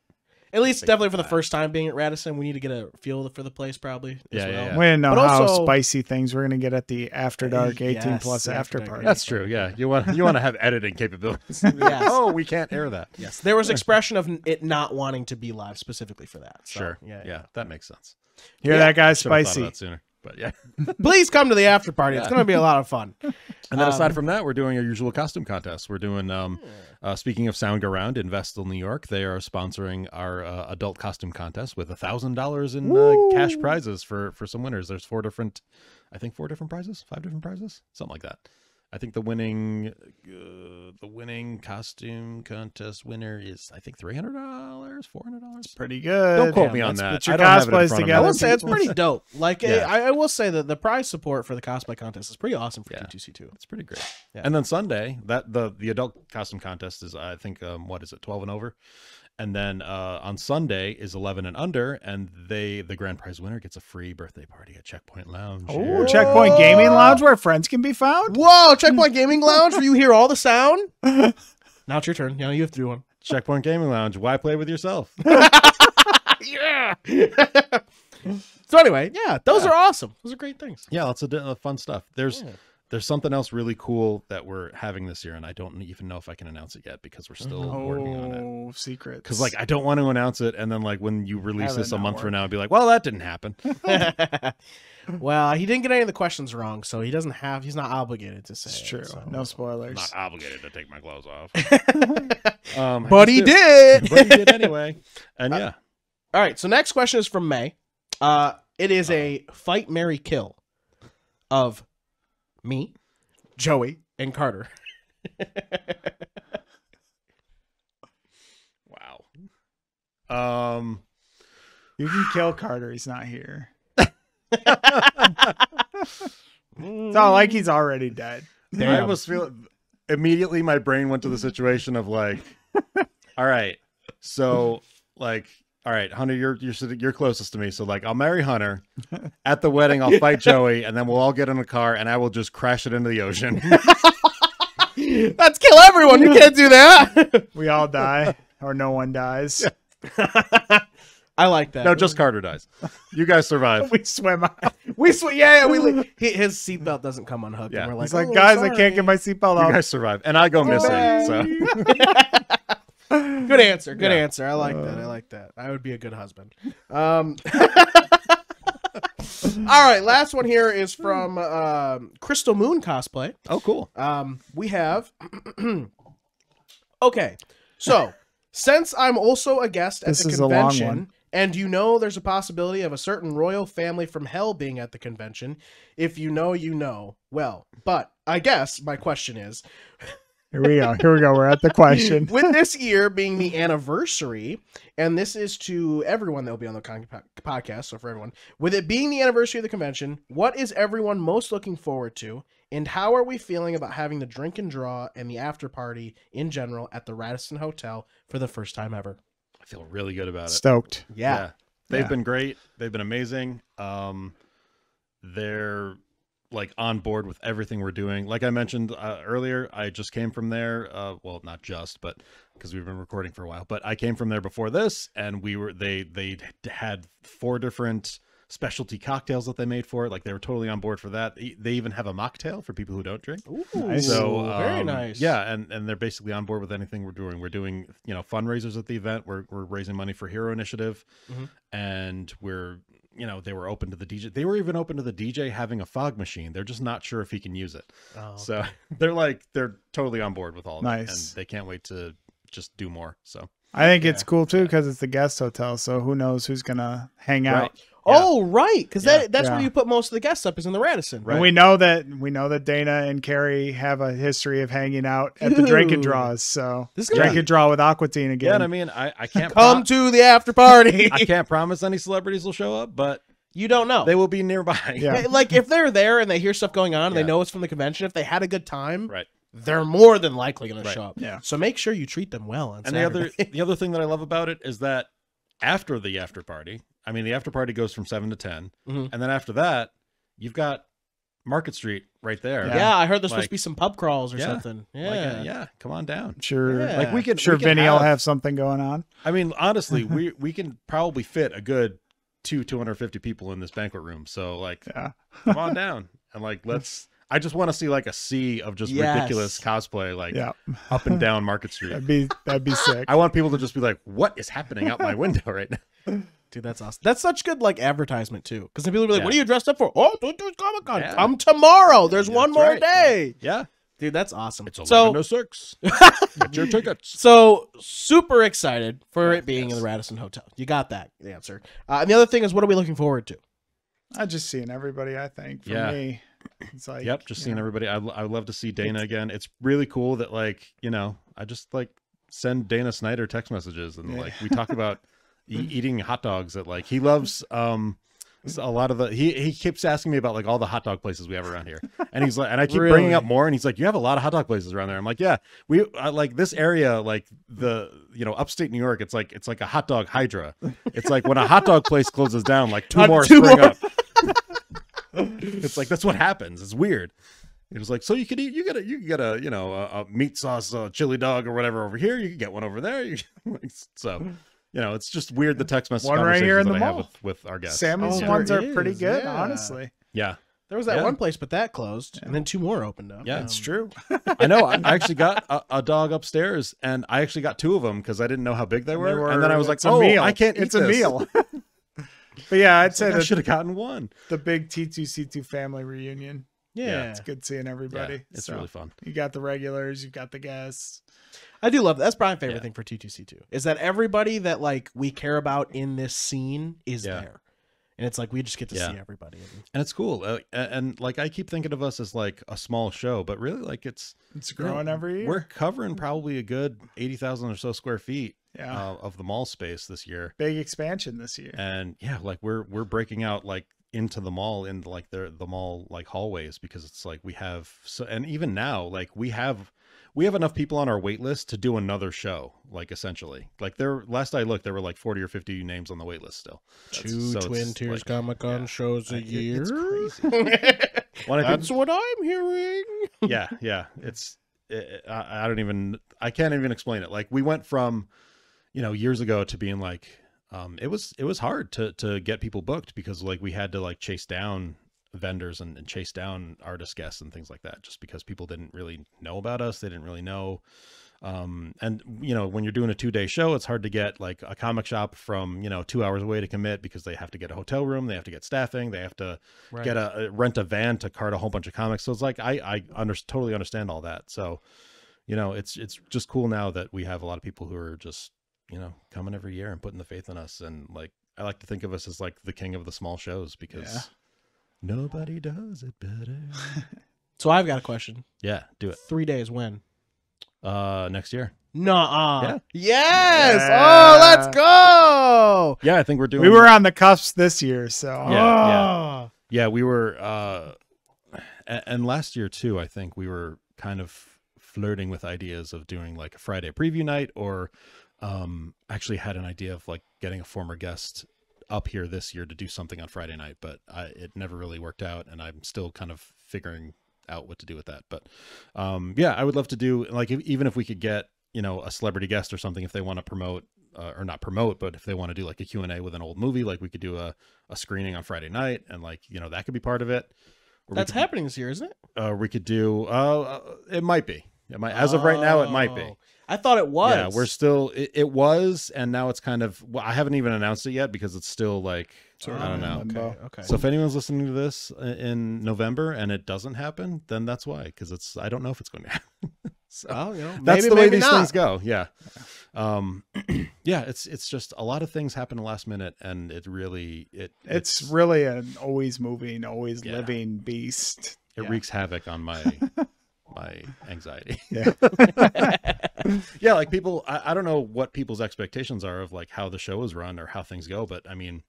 At least definitely for the first time being at Radisson, we need to get a feel for the place probably. Yeah, as well. yeah. We didn't know But how also- spicy things we're going to get at the After Dark 18 Yes, plus the after After Dark. party. That's true. Yeah, you want to have editing capabilities. Yes. Oh, we can't air that. Yes, there was expression of it not wanting to be live specifically for that. So, Sure. Yeah. Yeah, that makes sense. Hear that, guys? Should have thought Spicy. of that sooner. But yeah. Please come to the after party. It's going to be a lot of fun. And then aside from that, we're doing our usual costume contest. We're doing, speaking of Sound Around in Vestal, New York, they are sponsoring our adult costume contest with $1,000 in cash prizes for some winners. There's 4 different prizes, 5 different prizes, something like that. I think the winning costume contest winner is, I think, $300, $400. Pretty good. Don't quote me on that. Put your I don't have it in cosplays front of me. together. I will say it's pretty dope. Like Yeah. I will say that the prize support for the cosplay contest is pretty awesome for T2C2. It's pretty great. Yeah. And then Sunday, that the adult costume contest is, I think, what is it, 12 and over? And then on Sunday is 11 and under, and the grand prize winner gets a free birthday party at Checkpoint Lounge. Oh, Checkpoint Gaming Lounge where friends can be found. Whoa, Checkpoint Gaming Lounge where you hear all the sound. Now it's your turn. You have to do one. Checkpoint Gaming Lounge. Why play with yourself? Yeah. So anyway, yeah, those are awesome. Those are great things. Yeah, lots of fun stuff. There's something else really cool that we're having this year, and I don't even know if I can announce it yet because we're still working on it. Oh, secrets. Because like I don't want to announce it, and then like when you release Have this it a not month work. from now, I'd be like, well, that didn't happen. Well, he didn't get any of the questions wrong, so he's not obligated to say It's it, true. so. No spoilers. Not obligated to take my clothes off. But he did. But he did anyway. And yeah. All right, so next question is from May. It is a fight, marry, kill of me, Joey, and Carter. Wow. You can kill Carter. He's not here. It's not like he's already dead. I almost feel immediately my brain went to the situation of like, all right, so like, all right, Hunter, you're closest to me, so like I'll marry Hunter. At the wedding, I'll fight Joey, and then we'll all get in a car, and I will just crash it into the ocean. Let's kill everyone. You can't do that. We all die, or no one dies. I like that. No, just Carter dies. You guys survive. We swim out. We swim. Yeah. His seatbelt doesn't come unhooked. Yeah. And we're like, He's like, "Oh, guys, sorry." I can't get my seatbelt You off. guys survive, and I go missing. So Good answer. Good Yeah. answer. I like that. I like that. I would be a good husband. All right. Last one here is from Crystal Moon Cosplay. oh, cool. We have. Okay. So, since I'm also a guest at This the is a long convention, one. and you know there's a possibility of a certain royal family from hell being at the convention, if you know, you know. Well, but I guess my question is, Here we go. We're at the question. with this year being the anniversary, and this is to everyone that will be on the podcast, so for everyone, with it being the anniversary of the convention, what is everyone most looking forward to, and how are we feeling about having the drink and draw and the after party in general at the Radisson Hotel for the first time ever? I feel really good about it. Stoked. Yeah. They've been great. They've been amazing. They're like on board with everything we're doing. Like I mentioned earlier, I just came from there. Well, not just, but because we've been recording for a while, but I came from there before this, and they had 4 different specialty cocktails that they made for it. Like they were totally on board for that. They even have a mocktail for people who don't drink. Ooh, So very nice. Yeah, and they're basically on board with anything we're doing. We're doing, fundraisers at the event. We're raising money for Hero Initiative, and they were open to the DJ. They were even open to the DJ having a fog machine. They're just not sure if he can use it. Oh, so they're totally on board with all of it, Nice. and they can't wait to just do more. So I think it's cool too because it's the guest hotel, so who knows who's gonna hang out. Right. Oh, right, because that's Yeah. where you put most of the guest up is in the Radisson. Right. And we know that Dana and Carrie have a history of hanging out at the drink and draws. So This is drink gonna- and draw with Aquatine again. yeah, and I mean, I can't Come to the after party. I can't promise any celebrities will show up, but You don't know. they will be nearby. Yeah. Like if they're there and they hear stuff going on and they Yeah. know it's from the convention, if they had a good time, Right. they're more than likely going to Right. show up. Yeah. So make sure you treat them well on And Saturday. the other thing that I love about it is that after the after party, I mean, the after party goes from 7 to 10, and then after that, you've got Market Street right there. Yeah, I heard there's supposed Like- to be some pub crawls or Yeah. something. Yeah. Yeah, come on down. Sure. Yeah. Like we can, Sure, we can Vinny will have something going on. I mean, honestly, we can probably fit a good 250 people in this banquet room. So like, Yeah. come on down and like I just want to see like a sea of just Yes. ridiculous cosplay, like Yeah. up and down Market Street. That'd be sick. I want people to just be like, "What is happening out my window right now?" Dude, that's awesome. That's such good like advertisement too. Because then people will be like, Yeah. what are you dressed up for? Oh, don't do Comic-Con. Yeah. Come tomorrow. There's one That's more right. day. Yeah, Dude, that's awesome. it's 11 So, to 6. Get your tickets. so super excited for it being in the Radisson Hotel. You got that answer. And the other thing is, what are we looking forward to? I just seeing everybody. I think for Yeah. me, It's like, yep, just seeing everybody. I would love to see Dana again. It's really cool that like, you know, I just like send Dana Snyder text messages and like we talk about eating hot dogs that like he loves a lot of the he keeps asking me about like all the hot dog places we have around here, and he's like, and I keep bringing up more, and he's like, you have a lot of hot dog places around there. I'm like, yeah, we like this area, like the, you know, upstate New York, it's like a hot dog hydra. It's like when a hot dog place closes down, like two more spring up. It's like that's what happens. It's weird. It was like, so you could eat, you get a you know a meat sauce chili dog or whatever over here. You could get one over there. So. You know, it's just weird the text message one right here in the that mall. I have with our guests. Sammy's ones are pretty good, honestly. Yeah. There was that one place, but that closed, and then two more opened up. Yeah, it's true. I know. I actually got a dog upstairs, and I actually got two of them because I didn't know how big they were. And then I was like, oh, I can't eat It's a meal. But yeah, I'd say I should have gotten one. The big T2C2 family reunion. Yeah. It's good seeing everybody. Yeah, it's really fun. You got the regulars, you've got the guests. I do love that. That's probably my favorite thing for T2C2 is that everybody that like we care about in this scene is there, and it's like we just get to see everybody, and it's cool. And like I keep thinking of us as like a small show, but really like it's growing every year. We're covering probably a good 80,000 or so square feet of the mall space this year. Big expansion this year, and like we're breaking out like into the mall, into like the mall like hallways, because it's like we have and even now like we have enough people on our wait list to do another show, like essentially. Like last I looked, there were like 40 or 50 names on the wait list still. Two Twin Tears like, Comic-Con shows a year. It's crazy. That's what I'm hearing. Yeah. I can't even explain it. Like we went from, you know, years ago to being like, it was hard to get people booked because like we had to like chase down vendors and chase down artist guests and things like that, just because people didn't really know about us. They didn't really know. And you know, when you're doing a 2-day show, it's hard to get like a comic shop from, you know, 2 hours away to commit, because they have to get a hotel room, they have to get staffing, they have to get rent a van to cart a whole bunch of comics. So it's like, I totally understand all that. So, you know, it's just cool now that we have a lot of people who are just, you know, coming every year and putting the faith in us. And like, I like to think of us as like the king of the small shows, because nobody does it better. So I've got a question. Yeah, do it. 3 days when? Next year. Nuh-uh. Yeah. Yes. Yeah. Oh, let's go. Yeah, I think we're doing. We were on the cusp this year, so yeah. We were, and last year too. I think we were kind of flirting with ideas of doing like a Friday preview night, or actually had an idea of like getting a former guest up here this year to do something on Friday night, but it never really worked out, and I'm still kind of figuring out what to do with that. But yeah, I would love to do like even if we could get, you know, a celebrity guest or something, if they want to promote or not promote, but if they want to do like a Q&A with an old movie, like we could do a screening on Friday night, and like, you know, that could be part of it. That's happening this year, isn't it? We could do it might be. It might, as of right now, it might be. I thought it was. Yeah, we're still. It was, and now it's kind of. Well, I haven't even announced it yet because it's still like I don't know. Okay. So if anyone's listening to this in November and it doesn't happen, then that's why. Because it's. I don't know if it's going to happen. So you know, that's the way these things go. Yeah. Yeah. It's just a lot of things happen last minute, and it really it's really an always moving, always living beast. It wreaks havoc on my anxiety. Yeah. Yeah, like people, I don't know what people's expectations are of like how the show is run or how things go, but I mean,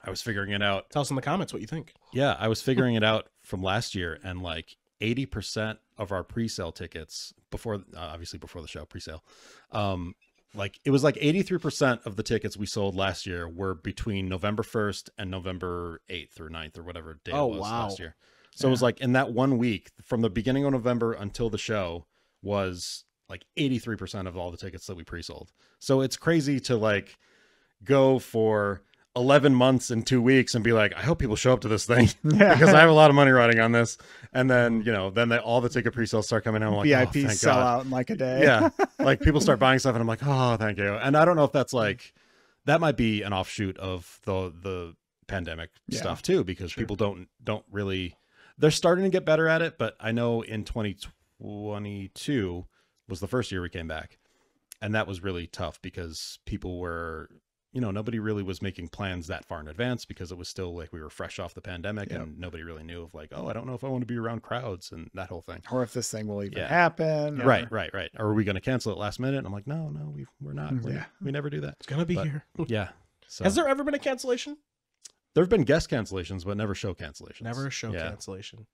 I was figuring it out. Tell us in the comments what you think. Yeah, I was figuring it out from last year, and like 80% of our pre-sale tickets obviously before the show, pre-sale, like it was like 83% of the tickets we sold last year were between November 1st and November 8th or 9th or whatever day it was last year. So it was like in that 1 week from the beginning of November until the show was like 83% of all the tickets that we pre-sold. So it's crazy to like go for 11 months and 2 weeks and be like, I hope people show up to this thing because I have a lot of money riding on this. And then, you know, all the ticket pre-sales start coming in. I'm like, VIP sell out in like a day. Yeah. Like people start buying stuff and I'm like, oh, thank you. And I don't know if that's like, that might be an offshoot of the pandemic stuff too, because people don't really, they're starting to get better at it. But I know in 2022 was the first year we came back, and that was really tough because people were, nobody really was making plans that far in advance because it was still like we were fresh off the pandemic and nobody really knew of like, oh, I don't know if I want to be around crowds and that whole thing. Or if this thing will even happen. Or... Right. Or are we going to cancel it last minute? And I'm like, no, we're not. We never do that. It's going to be here. Yeah. So. Has there ever been a cancellation? There have been guest cancellations, but never show cancellations. Never a show cancellation.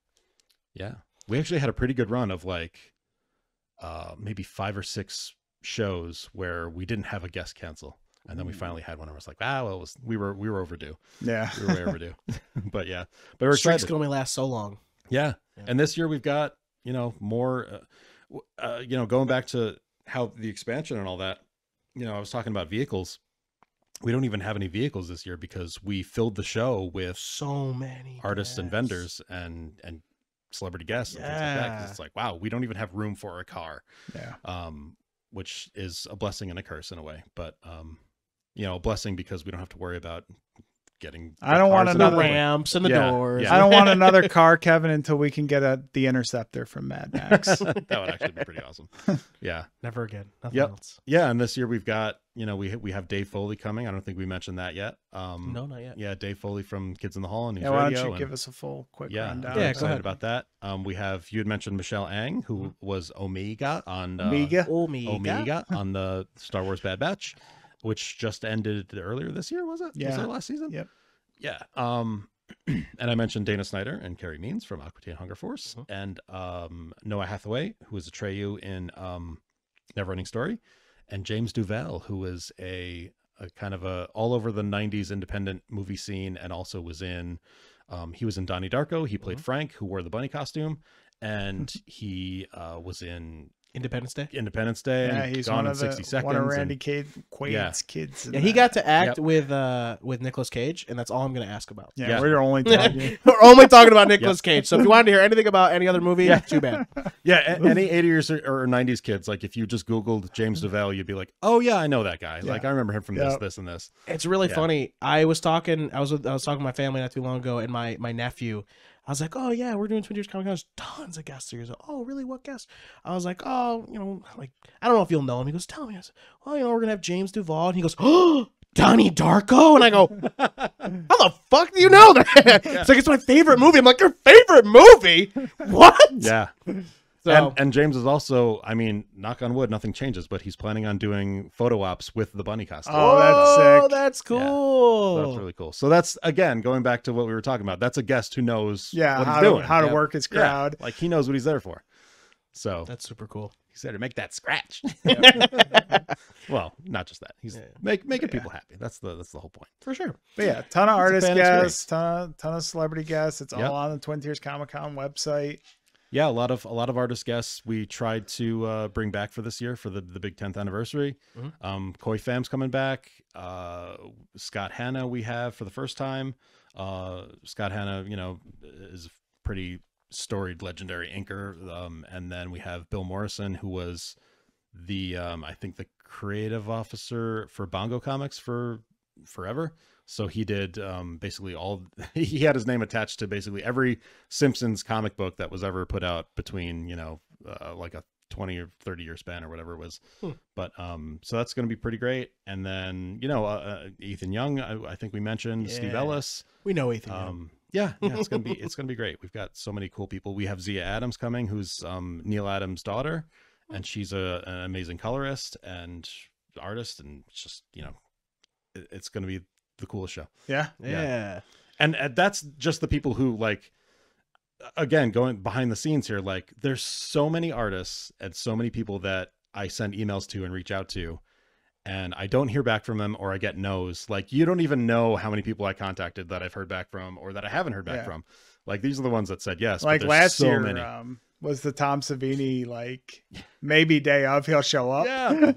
Yeah. We actually had a pretty good run of like maybe 5 or 6 shows where we didn't have a guest cancel. And then we finally had one and I was like, we were overdue. Yeah. We were way overdue. But we're Streaks excited. can only last so long. Yeah. And this year we've got, more, going back to how the expansion and all that, I was talking about vehicles. We don't even have any vehicles this year because we filled the show with so many artists and vendors and celebrity guests and things like that. 'Cause it's like, wow, we don't even have room for a car. Yeah. Which is a blessing and a curse in a way, but, a blessing because we don't have to worry about getting. I don't want another ramps and the doors. Yeah. I don't want another car, Kevin, until we can get the Interceptor from Mad Max. That would actually be pretty awesome. Yeah. Never again. Nothing else. Yeah, and this year we've got we have Dave Foley coming. I don't think we mentioned that yet. No, not yet. Yeah, Dave Foley from Kids in the Hall and News Why Radio. don't you give us a full quick rundown? I'm excited about that. We have you had mentioned Michelle Ang, who was Omega on Omega on the Star Wars Bad Batch, which just ended earlier this year. Was it? Yeah. Was it last season? Yep. Yeah. And I mentioned Dana Snyder and Carrie Means from Aqua Teen Hunger Force, and Noah Hathaway, who is Atreyu in Neverending Story, and James Duval, who is a kind of a all over the 90s independent movie scene, and also was in he was in Donnie Darko. He played Frank, who wore the bunny costume, and he was in Independence Day. Yeah, he's Gone one in of 60 Seconds. One of Randy Quaid's kids. Yeah, he got to act with Nicolas Cage, and that's all I'm going to to about. Yeah, we're only talking. We're only talking about Nicolas Cage. So if you wanted to hear anything about any other movie, too bad. Yeah, any 80s or 90s kids, like if you just Googled James Duval, you'd be like, oh yeah, I know that guy. Like I remember him from this and this. It's really funny. I was talking to my family not too long ago, and my nephew. I was like, oh, yeah, we're doing Twin Tiers Comic Con. There's tons of guests here. He's like, oh, really? What guests? I was like, oh, like, I don't know if you'll know him. He goes, tell me. I said, well, we're going to have James Duval. And he goes, oh, Donnie Darko? And I go, how the fuck do you know that? It's like, it's my favorite movie. I'm like, your favorite movie? What? Yeah. So, and James is also, I mean, knock on wood, nothing changes, but he's planning on doing photo ops with the bunny costume. Oh, that's sick. Oh, that's cool. Yeah. So that's really cool. So that's, again, going back to what we were talking about. That's a guest who knows what he's doing. How to work his crowd. Yeah. Like, he knows what he's there for. So that's super cool. He's there to make that scratch. Well, not just that. He's making people happy. That's the whole point. For sure. But yeah, ton of artist guests, ton of celebrity guests. It's all on the Twin Tiers Comic Con website. Yeah, a lot of artist guests we tried to bring back for this year for the big 10th anniversary. Koi Fam's coming back. Scott Hanna we have for the first time. Scott Hanna, is a pretty storied, legendary inker. And then we have Bill Morrison, who was the I think the creative officer for Bongo Comics for forever. So he did basically he had his name attached to basically every Simpsons comic book that was ever put out between, like a 20 or 30 year span or whatever it was. But so that's going to be pretty great. And then, Ethan Young, I think we mentioned Steve Ellis. We know Ethan Young. Yeah, it's going to be great. We've got so many cool people. We have Zia Adams coming, who's Neil Adams' daughter, and she's an amazing colorist and artist, and it's just, it's going to be the coolest show. Yeah. And that's just the people who, like, again, going behind the scenes here, like, there's so many artists and so many people that I send emails to and reach out to, and I don't hear back from them, or I get no's. Like, you don't even know how many people I contacted that I've heard back from or that I haven't heard back from. Like, these are the ones that said yes. Like last year, was the Tom Savini, like, maybe day of he'll show up. Yeah.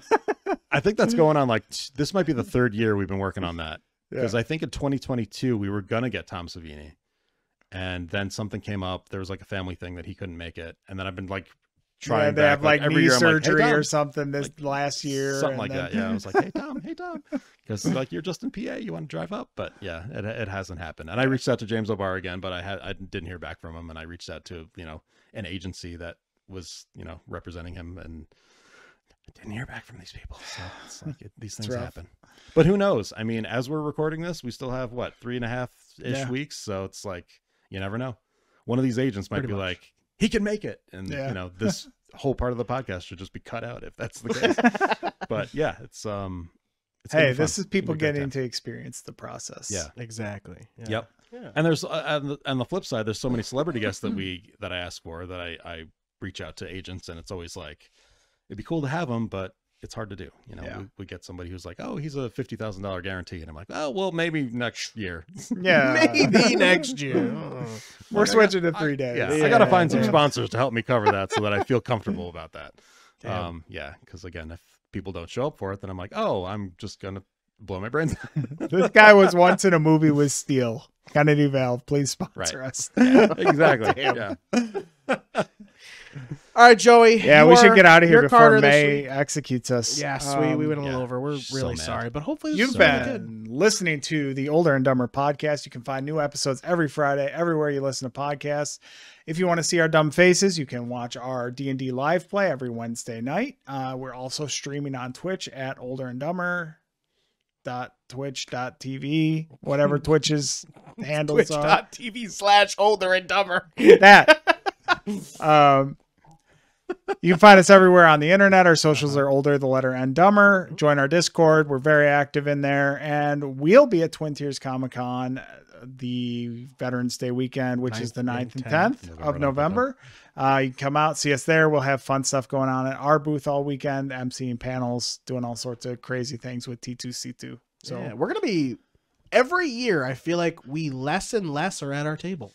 I think that's going on, like, this might be the 3rd year we've been working on that. Because I think in 2022 we were gonna get Tom Savini, and then something came up. There was like a family thing that he couldn't make it, and then I've been like trying. They have like every knee year, surgery like, hey, or something this last year, something like that. Yeah, I was like, hey Tom, because like you're just in PA, you want to drive up, but yeah, it hasn't happened. And I reached out to James O'Barr again, but I didn't hear back from him, and I reached out to an agency that was representing him, and I didn't hear back from these people. So it's like these things happen. But who knows? I mean, as we're recording this, we still have what, 3.5-ish weeks. So it's like, you never know. One of these agents might be like, he can make it. And you know, this whole part of the podcast should just be cut out if that's the case. But yeah, it's hey, this is people getting to experience the process. Yeah, exactly. Yeah. Yep. Yeah. And there's on the flip side, there's so many celebrity guests that I ask for that I reach out to agents, and it's always like, it'd be cool to have them, but it's hard to do. You know, we get somebody who's like, oh, he's a $50,000 guarantee. And I'm like, oh, well, maybe next year. Yeah. Maybe next year. We're switching to 3 days. Yeah. I got to find some sponsors to help me cover that so that I feel comfortable about that. Yeah. Because again, if people don't show up for it, then I'm like, oh, I'm just going to blow my brains. This guy was once in a movie with Steel. Kennedy Valve, please sponsor us. Yeah, exactly. Yeah. All right, Joey. Yeah, we should get out of here before May executes us. Yes, we went a little over. We're really sorry, but hopefully you've been listening to the Older and Dumber podcast. You can find new episodes every Friday, everywhere you listen to podcasts. If you want to see our dumb faces, you can watch our D&D live play every Wednesday night. We're also streaming on Twitch at OlderNDumber.twitch.tv, whatever Twitch's handles are. Twitch.tv/OlderNDumber. That. You can find us everywhere on the internet. Our socials are Older, the letter N Dumber. Join our Discord. We're very active in there. And we'll be at Twin Tiers Comic-Con the Veterans Day weekend, which is the 9th and 10th of November. You can come out, see us there. We'll have fun stuff going on at our booth all weekend, emceeing panels, doing all sorts of crazy things with T2C2. So we're going to be, every year, I feel like we less and less are at our table.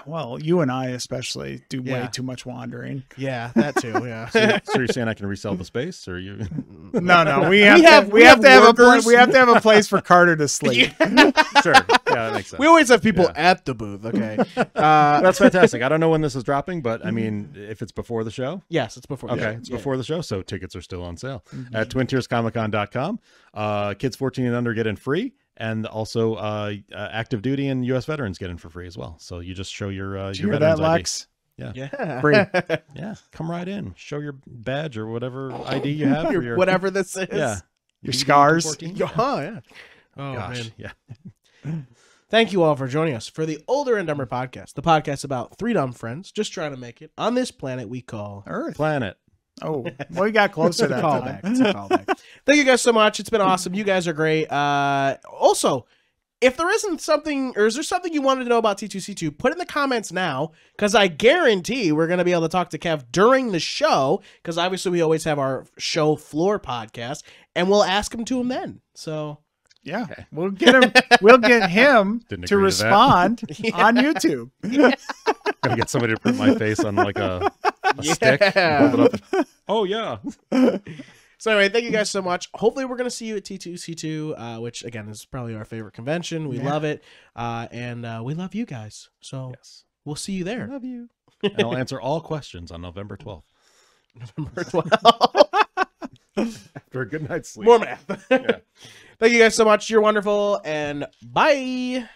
Well, you and I especially do way too much wandering. Yeah, that too. Yeah. So you're saying I can resell the space, or you? No. We have to have a place for Carter to sleep. Sure. Yeah, that makes sense. We always have people at the booth. Okay. That's fantastic. I don't know when this is dropping, but I mean, if it's before the show. Yes, it's before. Okay, it's before the show, so tickets are still on sale at twintierscomiccon.com. Kids 14 and under get in free. And also, active duty and U.S. veterans get in for free as well. So you just show your veterans ID. Lex? Yeah. Free. Yeah. Come right in. Show your badge or whatever ID you have. For your, whatever this is. Yeah. Your scars. Yeah. Oh, gosh. Man. Yeah. Thank you all for joining us for the Older and Dumber podcast, the podcast about three dumb friends just trying to make it on this planet we call Earth. Planet. Oh, well, we got closer to that callback. It's a callback. Thank you guys so much. It's been awesome. You guys are great. Also, if there isn't something, or is there something you wanted to know about T2C2, put it in the comments now, because I guarantee we're going to be able to talk to Kev during the show, because obviously we always have our show floor podcast, and we'll ask him to him then. So yeah, we'll get him to respond on YouTube. Gotta get somebody to print my face on like a stick. Hold it up. Oh yeah. So anyway, thank you guys so much. Hopefully we're going to see you at T2C2, which again is probably our favorite convention. We love it. And we love you guys. So we'll see you there. Love you. And I'll answer all questions on November 12th. November 12th. After a good night's sleep. More math. Thank you guys so much. You're wonderful. And bye.